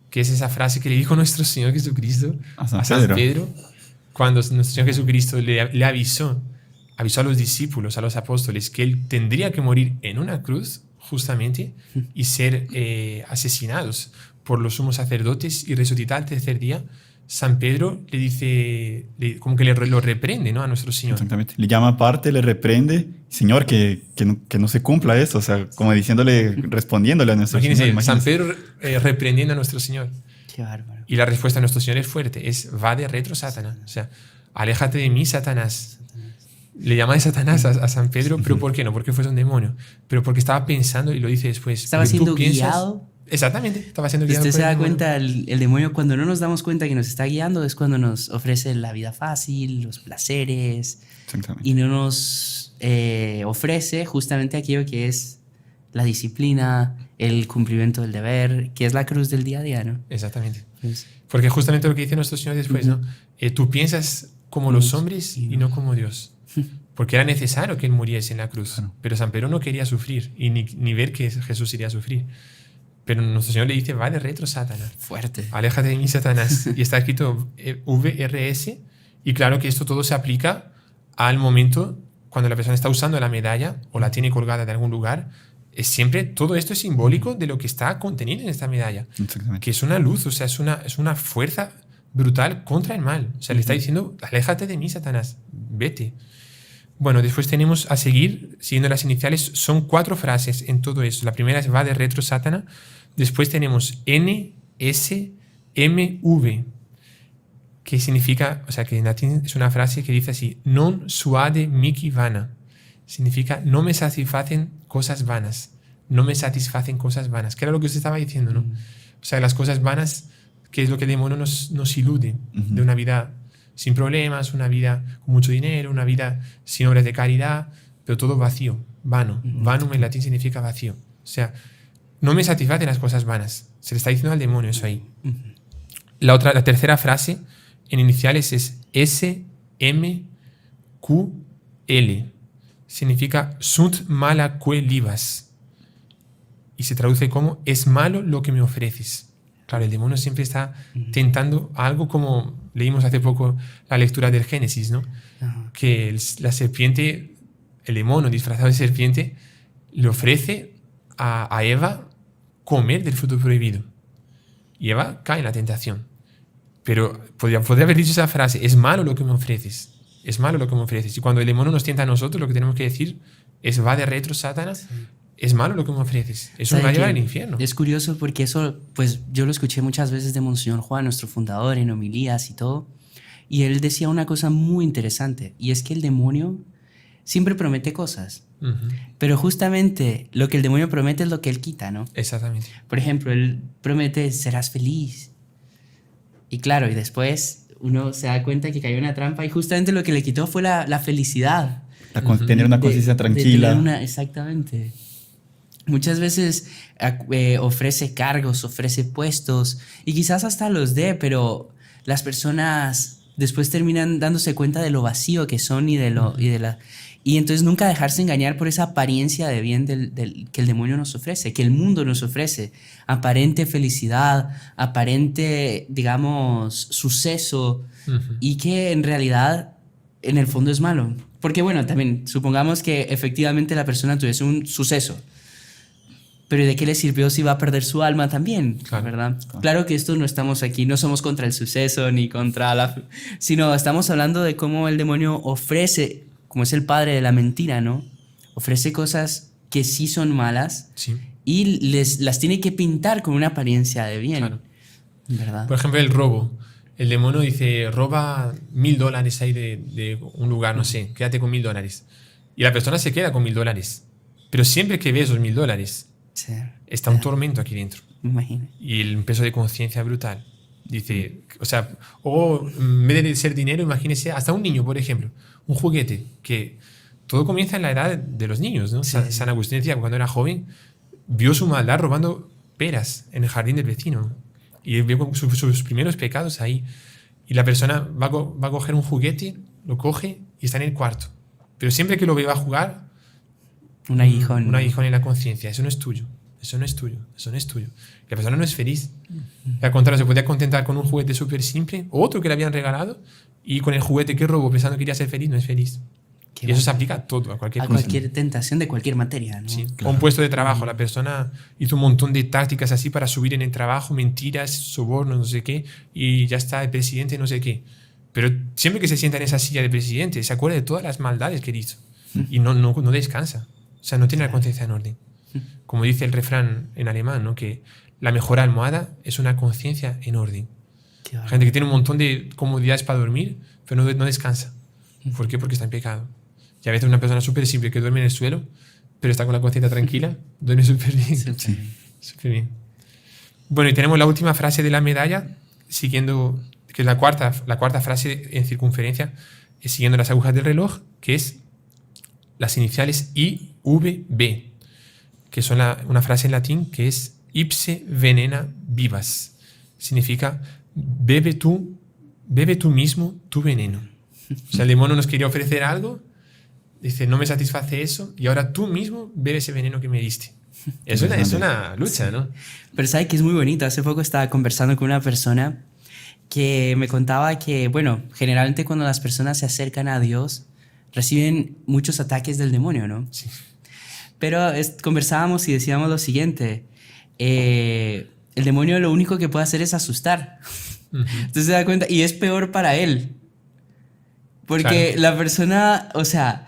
que es esa frase que le dijo nuestro Señor Jesucristo a San Pedro cuando nuestro Señor Jesucristo le avisó a los discípulos, a los apóstoles, que él tendría que morir en una cruz justamente y ser asesinados por los sumos sacerdotes y resucitar al tercer día. San Pedro le dice, como que lo reprende, ¿no? A nuestro Señor. Exactamente. Le llama aparte, le reprende. Señor, que no se cumpla eso. O sea, como diciéndole, respondiéndole a nuestro Señor. Imagínense. San Pedro reprendiendo a nuestro Señor. Qué bárbaro. Y la respuesta de nuestro Señor es fuerte. Es vade retro Satanás. O sea, aléjate de mí, Satanás. Le llama de Satanás a San Pedro, pero ¿por qué no? Porque fue un demonio. Pero porque estaba pensando, y lo dice después. Estaba siendo guiado. Exactamente, estaba siendo guiado. Usted por se da el demonio. cuenta, el demonio, cuando no nos damos cuenta que nos está guiando, es cuando nos ofrece la vida fácil, los placeres, y no nos ofrece justamente aquello que es la disciplina, el cumplimiento del deber, que es la cruz del día a día, ¿no? Exactamente. Pues, Porque justamente lo que dice nuestro Señor después, ¿no? Tú piensas como los hombres y no como Dios. Porque era necesario que él muriese en la cruz. Claro. Pero San Pedro no quería sufrir y ni ver que Jesús iría a sufrir. Pero nuestro Señor le dice, vale, retro, Satanás. Fuerte. Aléjate de mí, Satanás. Y está escrito VRS. Y claro que esto todo se aplica al momento cuando la persona está usando la medalla o la tiene colgada de algún lugar. Es siempre, todo esto es simbólico de lo que está contenido en esta medalla. Que es una luz, o sea, es una fuerza brutal contra el mal. O sea, le está diciendo, aléjate de mí, Satanás. Vete. Bueno, después tenemos a seguir, siguiendo las iniciales, son 4 frases en todo esto. La primera es va de retro Satana. Después tenemos N, S, M, V, que significa, o sea, que en latín es una frase que dice así, non suade mihi vana. Significa, no me satisfacen cosas vanas. no me satisfacen cosas vanas. Que era lo que usted estaba diciendo, ¿no? O sea, las cosas vanas, que es lo que el demonio nos ilude, de una vida sin problemas, una vida con mucho dinero, una vida sin obras de caridad, pero todo vacío, vano. Vanum en latín significa vacío. O sea, no me satisfacen las cosas vanas. Se le está diciendo al demonio eso ahí. La tercera frase en iniciales es SMQL. Significa sunt mala que libas. Y se traduce como es malo lo que me ofreces. Claro, el demonio siempre está tentando algo, como leímos hace poco la lectura del Génesis, ¿no? Que la serpiente, el demonio disfrazado de serpiente, le ofrece a Eva comer del fruto prohibido. Y Eva cae en la tentación. Pero podría haber dicho esa frase: es malo lo que me ofreces. Es malo lo que me ofreces. Y cuando el demonio nos tienta a nosotros, lo que tenemos que decir es: va de retro, Satanás. Es malo lo que me ofreces. Eso me va a llevar al infierno. Es curioso porque eso, pues yo lo escuché muchas veces de Monseñor Juan, nuestro fundador, en homilías y todo. Y él decía una cosa muy interesante. Y es que el demonio siempre promete cosas. Pero justamente lo que el demonio promete es lo que él quita, ¿no? Exactamente. Por ejemplo, él promete: serás feliz. Y claro, y después uno se da cuenta que cayó en una trampa y justamente lo que le quitó fue la felicidad. Tener una conciencia tranquila. Exactamente. Muchas veces ofrece cargos, ofrece puestos y quizás hasta los dé, pero las personas después terminan dándose cuenta de lo vacío que son y entonces nunca dejarse engañar por esa apariencia de bien que el demonio nos ofrece, que el mundo nos ofrece. Aparente felicidad, aparente, digamos, suceso, y que en realidad, en el fondo es malo. Porque bueno, también supongamos que efectivamente la persona tuviese un suceso, pero ¿de qué le sirvió si va a perder su alma también? Claro. ¿Verdad? Claro que esto no estamos aquí, no somos contra el suceso ni contra sino estamos hablando de cómo el demonio ofrece, como es el padre de la mentira, ¿no? Ofrece cosas que sí son malas, Sí. y las tiene que pintar con una apariencia de bien. Claro. ¿Verdad? Por ejemplo, el robo. El demonio dice: roba $1.000 ahí de un lugar, no sé, quédate con $1.000. Y la persona se queda con $1.000. Pero siempre que ve esos $1.000, Sí. está un tormento aquí dentro. Me imagino. Y el peso de conciencia brutal. Dice, o sea, o en vez de ser dinero, imagínese, hasta un niño, por ejemplo, un juguete, que todo comienza en la edad de los niños, ¿no? Sí. San Agustín decía que cuando era joven vio su maldad robando peras en el jardín del vecino. Y vio sus primeros pecados ahí. Y la persona va a coger un juguete, lo coge y está en el cuarto. Pero siempre que lo ve va a jugar, un aguijón en la conciencia. Eso no es tuyo. Eso no es tuyo. Eso no es tuyo. Y la persona no es feliz. Al contrario, se podía contentar con un juguete súper simple, o otro que le habían regalado, y con el juguete que robó pensando que quería ser feliz, no es feliz. Y eso se aplica a todo, a cualquier cosa. Cualquier tentación de cualquier materia, ¿no? Sí. Claro. O un puesto de trabajo. La persona hizo un montón de tácticas así para subir en el trabajo, mentiras, sobornos, no sé qué, y ya está el presidente, no sé qué. Pero siempre que se sienta en esa silla de presidente, se acuerda de todas las maldades que hizo. Y no descansa. O sea, no tiene la conciencia en orden. Como dice el refrán en alemán, ¿no? Que la mejor almohada es una conciencia en orden. Gente que tiene un montón de comodidades para dormir, pero no descansa. ¿Por qué? Porque está en pecado. Y a veces una persona súper simple que duerme en el suelo, pero está con la conciencia tranquila, duerme súper bien. Sí. Súper bien. Bueno, y tenemos la última frase de la medalla, siguiendo, que es la cuarta frase en circunferencia, siguiendo las agujas del reloj, que es las iniciales IVB, que son una frase en latín que es ipse venena vivas. Significa bebe tú mismo tu veneno. O sea, el demonio nos quería ofrecer algo, dice, no me satisface eso, y ahora tú mismo bebes ese veneno que me diste. Es una lucha, ¿no? Pero sabe que es muy bonito. Hace poco estaba conversando con una persona que me contaba que, bueno, generalmente cuando las personas se acercan a Dios, reciben muchos ataques del demonio, ¿no? Sí. Pero conversábamos y decíamos lo siguiente: el demonio lo único que puede hacer es asustar. Entonces se da cuenta, y es peor para él. Porque Claro. la persona, o sea,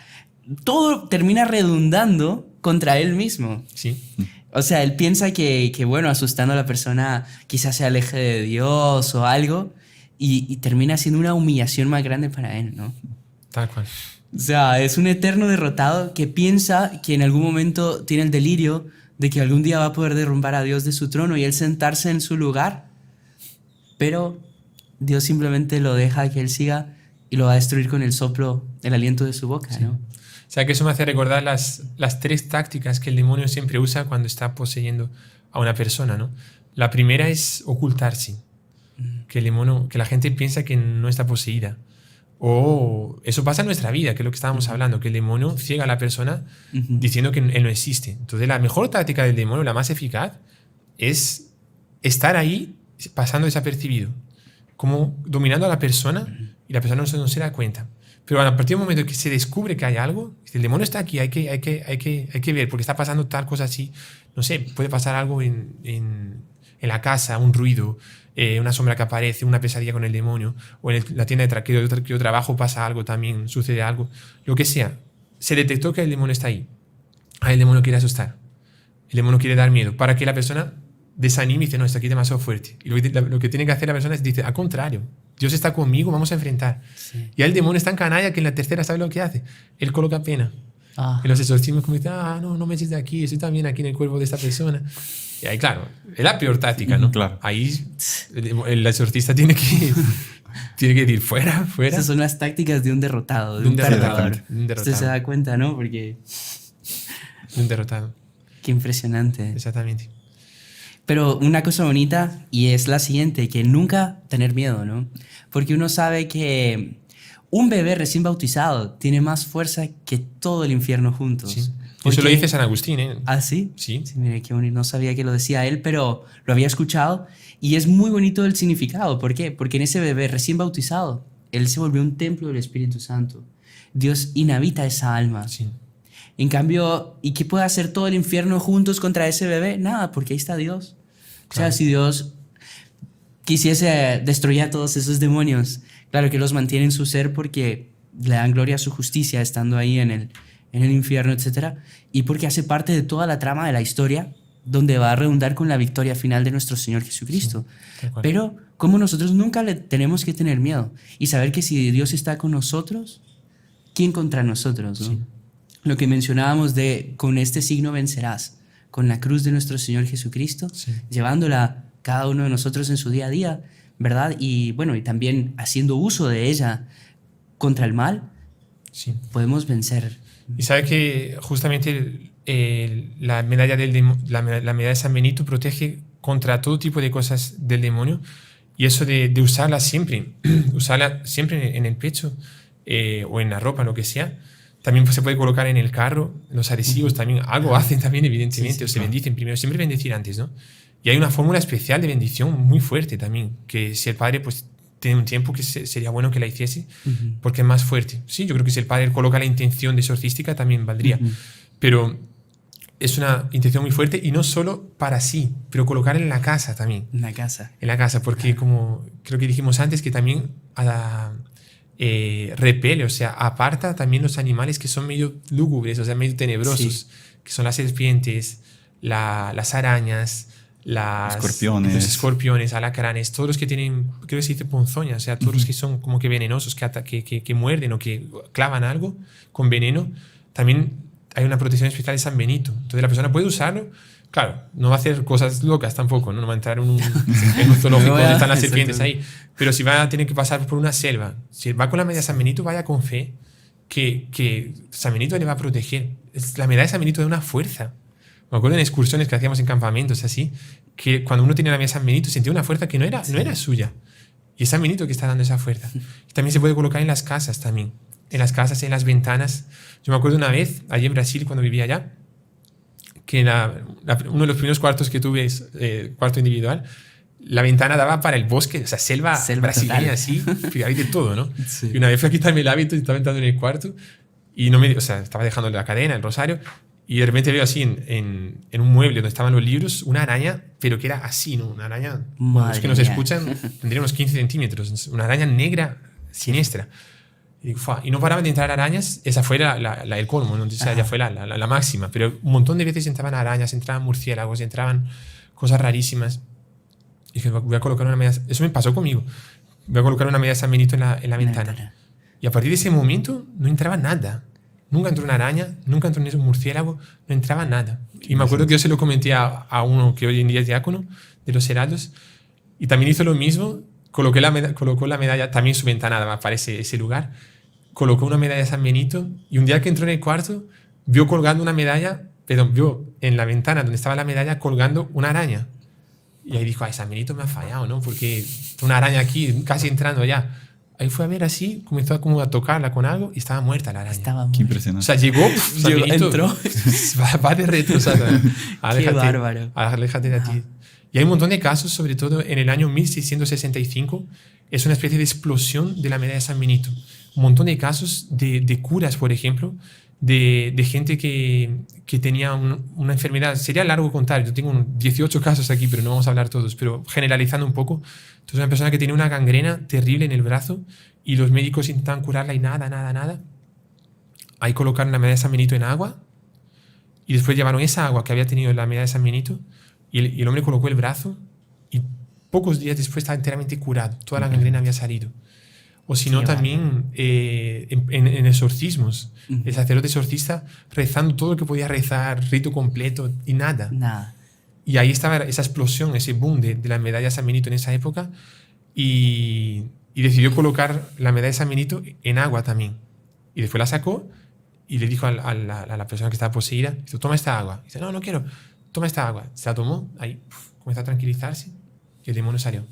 todo termina redundando contra él mismo. Sí. O sea, él piensa que bueno, asustando a la persona quizás se aleje de Dios o algo, y termina siendo una humillación más grande para él, ¿no? Tal cual. O sea, es un eterno derrotado que piensa que en algún momento tiene el delirio de que algún día va a poder derrumbar a Dios de su trono y él sentarse en su lugar, pero Dios simplemente lo deja que él siga y lo va a destruir con el soplo, el aliento de su boca, ¿no? O sea, que eso me hace recordar las 3 tácticas que el demonio siempre usa cuando está poseyendo a una persona, ¿no? La primera es ocultarse, que el demonio, que la gente piensa que no está poseída. O eso pasa en nuestra vida, que es lo que estábamos hablando, que el demonio ciega a la persona diciendo que él no existe. Entonces, la mejor táctica del demonio, la más eficaz, es estar ahí pasando desapercibido, como dominando a la persona y la persona no se da cuenta. Pero a partir del momento que se descubre que hay algo, el demonio está aquí, hay que ver, porque está pasando tal cosa así. No sé, puede pasar algo en la casa, un ruido, una sombra que aparece, una pesadilla con el demonio, o en la tienda que yo trabajo pasa algo también, sucede algo, lo que sea. Se detectó que el demonio está ahí. El demonio quiere asustar. El demonio quiere dar miedo, para que la persona desanime y dice, no, está aquí demasiado fuerte. Y lo que tiene que hacer la persona es decir, al contrario, Dios está conmigo, vamos a enfrentar. Sí. Y el demonio es tan canalla que en la tercera, ¿sabe lo que hace? Él coloca pena. En los exorcismos como dice, no me eches de aquí, estoy también aquí en el cuerpo de esta persona. Y ahí, claro, es la peor táctica, ¿no? Claro. Ahí el exorcista tiene que decir, fuera. Esas son las tácticas de un derrotado, de un perdedor. Usted se da cuenta, ¿no? Porque... de un derrotado. Qué impresionante. Exactamente. Pero una cosa bonita, y es la siguiente, que nunca tener miedo, ¿no? Porque uno sabe que un bebé recién bautizado tiene más fuerza que todo el infierno juntos. Sí. Eso lo dice San Agustín, ¿eh? ¿Ah, sí? Sí. Sí, mire, qué bonito. No sabía que lo decía él, pero lo había escuchado. Y es muy bonito el significado. ¿Por qué? Porque en ese bebé recién bautizado, él se volvió un templo del Espíritu Santo. Dios inhabita esa alma. Sí. En cambio, ¿y qué puede hacer todo el infierno juntos contra ese bebé? Nada, porque ahí está Dios. Claro. O sea, si Dios quisiese destruir a todos esos demonios, claro que los mantiene en su ser porque le dan gloria a su justicia estando ahí en el infierno, etc. Y porque hace parte de toda la trama de la historia donde va a redundar con la victoria final de nuestro Señor Jesucristo. Sí, pero como nosotros nunca le tenemos que tener miedo y saber que si Dios está con nosotros, ¿quién contra nosotros? ¿No? Sí. Lo que mencionábamos de con este signo vencerás, con la cruz de nuestro Señor Jesucristo, sí, llevándola cada uno de nosotros en su día a día, ¿verdad? Y bueno, y también haciendo uso de ella contra el mal, sí, podemos vencer. Y sabe que justamente la medalla de San Benito protege contra todo tipo de cosas del demonio, y eso de usarla siempre en el pecho o en la ropa, lo que sea. También se puede colocar en el carro, los adhesivos también, algo hacen también, evidentemente, sí, o se bendicen primero, siempre bendecir antes, ¿no? Y hay una fórmula especial de bendición muy fuerte también, que si el padre pues tiene un tiempo que sería bueno que la hiciese, porque es más fuerte. Sí, yo creo que si el padre coloca la intención de exorcística también valdría, pero es una intención muy fuerte y no solo para sí, pero colocarla en la casa también. En la casa. En la casa, porque como creo que dijimos antes, que también repele, o sea, aparta también los animales que son medio lúgubres, o sea, medio tenebrosos, sí, que son las serpientes, las arañas, los escorpiones, alacranes, todos los que tienen, creo que se dice ponzoña, o sea, todos los que son como que venenosos, que muerden o que clavan algo con veneno, también hay una protección especial de San Benito. Entonces la persona puede usarlo. Claro, no va a hacer cosas locas tampoco, no va a entrar en un zoológico donde están las serpientes ahí. Pero si va a tener que pasar por una selva, si va con la medalla de San Benito, vaya con fe que San Benito le va a proteger. La medalla de San Benito da una fuerza. Me acuerdo en excursiones que hacíamos en campamentos así, que cuando uno tenía la medalla de San Benito sentía una fuerza que no era suya. Y es San Benito que está dando esa fuerza. Y también se puede colocar en las casas también. En las casas, en las ventanas. Yo me acuerdo una vez, allí en Brasil, cuando vivía allá, que uno de los primeros cuartos que tuve, cuarto individual, la ventana daba para el bosque, o sea, selva brasileña, así, hay de todo, ¿no? Sí. Y una vez fui a quitarme el hábito y estaba entrando en el cuarto y estaba dejando la cadena, el rosario, y de repente veo así en un mueble donde estaban los libros, una araña, pero que era así, ¿no? Una araña, los que nos escuchan tendría unos 15 centímetros, una araña negra, siniestra. Y no paraban de entrar arañas, esa fue el colmo, ¿no? O sea, ya fue la máxima, pero un montón de veces entraban arañas, entraban murciélagos, entraban cosas rarísimas. Y dije, voy a colocar una medalla, eso me pasó conmigo, voy a colocar una medalla de San Benito en la ventana. Y a partir de ese momento no entraba nada, Nunca entró una araña, nunca entró un murciélago, no entraba nada. Y me acuerdo que yo se lo comenté a uno que hoy en día es diácono de los Heraldos, y también hizo lo mismo, colocó la medalla, también su ventana aparece ese lugar, colocó una medalla de San Benito, y un día que entró en el cuarto, vio colgando una medalla, vio en la ventana donde estaba la medalla colgando una araña. Y ahí dijo, ay, San Benito me ha fallado, ¿no? Porque una araña aquí, casi entrando ya. Ahí fue a ver así, comenzó como a tocarla con algo y estaba muerta la araña. Estaba Qué impresionante. O sea, llegó, San Benito, entró. va de reto, o sea, Qué bárbaro. Aléjate de ti. Y hay un montón de casos, sobre todo en el año 1665, es una especie de explosión de la medalla de San Benito. Un montón de casos de curas, por ejemplo, de gente que tenía una enfermedad. Sería largo contar, yo tengo 18 casos aquí, pero no vamos a hablar todos, pero generalizando un poco. Entonces, una persona que tenía una gangrena terrible en el brazo y los médicos intentaban curarla y nada. Ahí colocaron la medalla de San Benito en agua y después llevaron esa agua que había tenido la medalla de San Benito y el hombre colocó el brazo y pocos días después estaba enteramente curado. Toda la gangrena había salido. O si no, también en exorcismos. El sacerdote exorcista rezando todo lo que podía rezar, rito completo y nada. Y ahí estaba esa explosión, ese boom de la medalla de San Benito en esa época y decidió colocar la medalla de San Benito en agua también. Y después la sacó y le dijo a la persona que estaba poseída, dice, toma esta agua. Dice, no quiero, toma esta agua. Se la tomó, ahí comenzó a tranquilizarse y el demonio salió.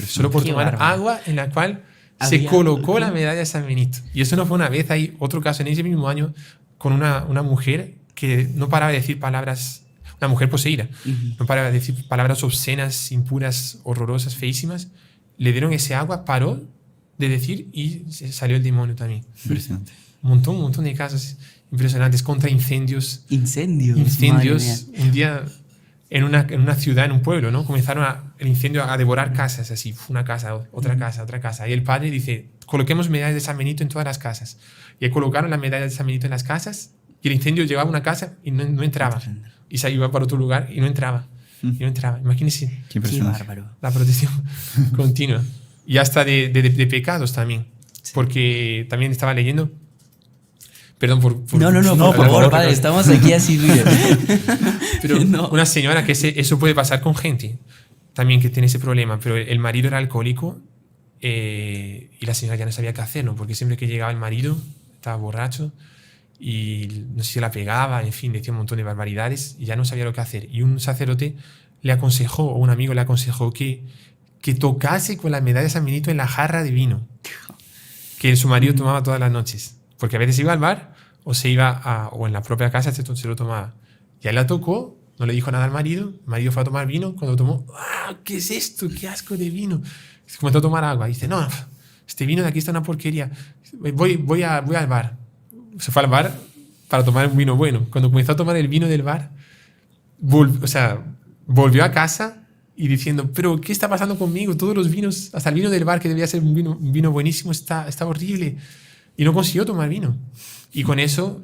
Solo por tomar agua en la cual se colocó la medalla de San Benito. Y eso no fue una vez, hay otro caso en ese mismo año con una mujer que no paraba de decir palabras, una mujer poseída, no paraba de decir palabras obscenas, impuras, horrorosas, feísimas. Le dieron ese agua, paró de decir y salió el demonio también. Impresionante. Un montón de casos impresionantes contra incendios. Incendios. Un día en una ciudad, en un pueblo, ¿no? Comenzaron el incendio a devorar casas, así, una casa, otra casa. Y el padre dice, coloquemos medallas de San Benito en todas las casas. Y ahí colocaron las medallas de San Benito en las casas y el incendio llegaba a una casa y no entraba. Y se iba para otro lugar y no entraba. Imagínense. Qué bárbaro. La protección continua. Y hasta de pecados también. Sí. Porque también estaba leyendo. Perdón por por favor, padre, estamos aquí así. Pero una señora que eso puede pasar con gente también que tiene ese problema. Pero el marido era alcohólico y la señora ya no sabía qué hacer, ¿no? Porque siempre que llegaba el marido estaba borracho y no sé si la pegaba, en fin, decía un montón de barbaridades y ya no sabía lo que hacer. Y un sacerdote le aconsejó, o un amigo le aconsejó que tocase con la medalla de San Benito en la jarra de vino que su marido tomaba todas las noches. Porque a veces iba al bar o se iba o en la propia casa se lo tomaba. Y él la tocó, no le dijo nada al marido. El marido fue a tomar vino. Cuando tomó, ¿qué es esto? ¡Qué asco de vino! Se comenzó a tomar agua. Dice, no, este vino de aquí está una porquería. Voy al bar. Se fue al bar para tomar un vino bueno. Cuando comenzó a tomar el vino del bar, volvió a casa y diciendo, pero ¿qué está pasando conmigo? Todos los vinos, hasta el vino del bar, que debía ser un vino buenísimo, está horrible. Y no consiguió tomar vino. Y con eso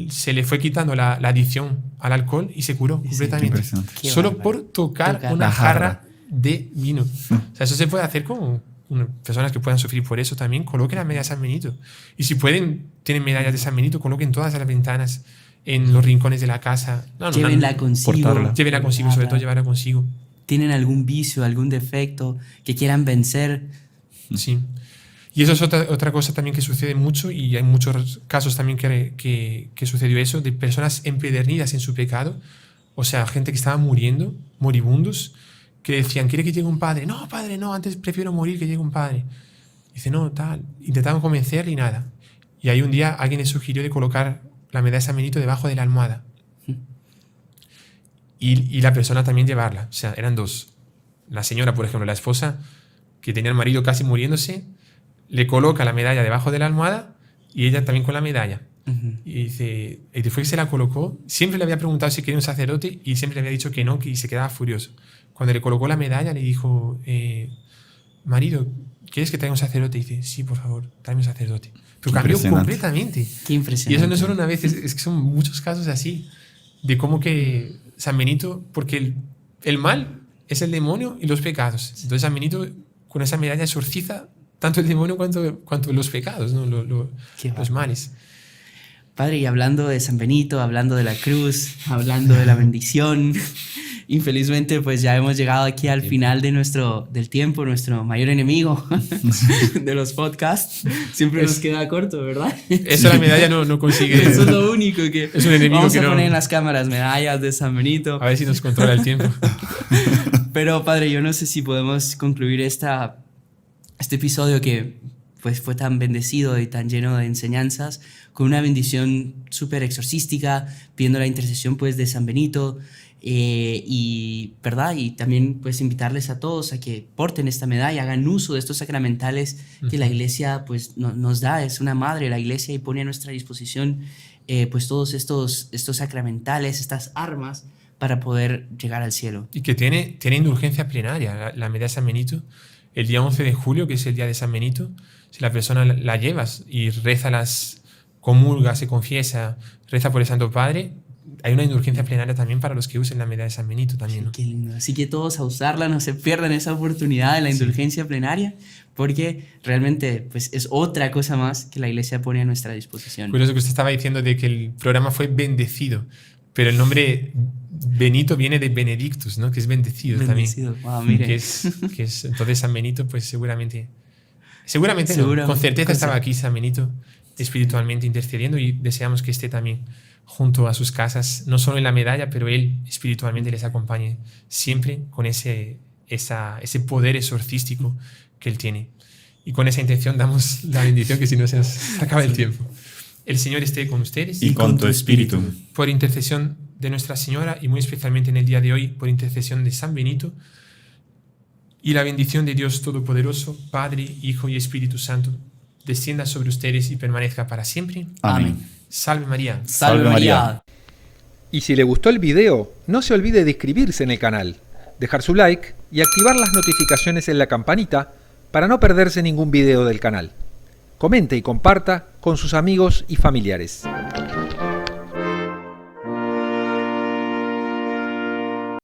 se le fue quitando la adicción al alcohol y se curó completamente. Solo por tocar una jarra de vino. O sea, eso se puede hacer con personas que puedan sufrir por eso también. Coloquen la medalla de San Benito. Y si pueden, tienen medallas de San Benito, coloquen todas las ventanas, en los rincones de la casa. Llévenla consigo. Llévenla consigo, sobre todo llevarla consigo. ¿Tienen algún vicio, algún defecto que quieran vencer? Sí. Y eso es otra cosa también que sucede mucho, y hay muchos casos también que sucedió eso, de personas empedernidas en su pecado, o sea, gente que estaba muriendo, moribundos, que decían, ¿quiere que llegue un padre? No, padre, no, antes prefiero morir que llegue un padre. Dice, no, tal. Intentaban convencerle y nada. Y ahí un día alguien le sugirió de colocar la medalla de San Benito debajo de la almohada. Y la persona también llevarla. O sea, eran dos. La señora, por ejemplo, la esposa, que tenía al marido casi muriéndose, le coloca la medalla debajo de la almohada y ella también con la medalla. Y dice, y después que se la colocó, siempre le había preguntado si quería un sacerdote y siempre le había dicho que no, que se quedaba furioso. Cuando le colocó la medalla le dijo, marido, ¿quieres que traiga un sacerdote? Y dice, sí, por favor, tráeme un sacerdote. Pero cambió completamente. Qué impresionante. Y eso no es solo una vez, es que son muchos casos así, de cómo que San Benito, porque el mal es el demonio y los pecados. Entonces San Benito con esa medalla exorciza tanto el demonio cuanto los pecados, ¿no? los males. Padre, y hablando de San Benito, hablando de la cruz, hablando de la bendición, infelizmente pues ya hemos llegado aquí al final de del tiempo, nuestro mayor enemigo de los podcasts. Siempre nos queda corto, ¿verdad? Eso la medalla no consigue. Eso es lo único que... Es un enemigo vamos que a no... poner en las cámaras medallas de San Benito. A ver si nos controla el tiempo. Pero Padre, yo no sé si podemos concluir este episodio que pues fue tan bendecido y tan lleno de enseñanzas, con una bendición súper exorcística, pidiendo la intercesión pues de San Benito, y ¿verdad? Y también pues invitarles a todos a que porten esta medalla, hagan uso de estos sacramentales que la Iglesia pues nos da. Es una madre la Iglesia y pone a nuestra disposición pues todos estos sacramentales, estas armas para poder llegar al cielo. Y que tiene indulgencia plenaria la medalla de San Benito. El día 11 de julio, que es el día de San Benito, si la persona la llevas y comulga, se confiesa, reza por el Santo Padre, hay una indulgencia plenaria también para los que usen la medalla de San Benito también, ¿no? Qué lindo. Así que todos a usarla, no se pierdan esa oportunidad de la indulgencia plenaria, porque realmente pues, es otra cosa más que la Iglesia pone a nuestra disposición. Curioso que usted estaba diciendo de que el programa fue bendecido, pero el nombre Benito viene de Benedictus, ¿no? Que es bendecido también. Wow, mire. Que es, entonces San Benito, pues seguramente Seguro, no, con certeza estaba aquí San Benito espiritualmente intercediendo, y deseamos que esté también junto a sus casas, no solo en la medalla, pero él espiritualmente les acompañe siempre con ese poder exorcístico que él tiene. Y con esa intención damos la bendición, que si no se nos acaba el tiempo. El Señor esté con ustedes. Y con tu espíritu. Por intercesión de Nuestra Señora, y muy especialmente en el día de hoy, por intercesión de San Benito, y la bendición de Dios Todopoderoso, Padre, Hijo y Espíritu Santo, descienda sobre ustedes y permanezca para siempre. Amén. Salve María. Salve María. Y si le gustó el video, no se olvide de inscribirse en el canal, dejar su like y activar las notificaciones en la campanita para no perderse ningún video del canal. Comente y comparta con sus amigos y familiares.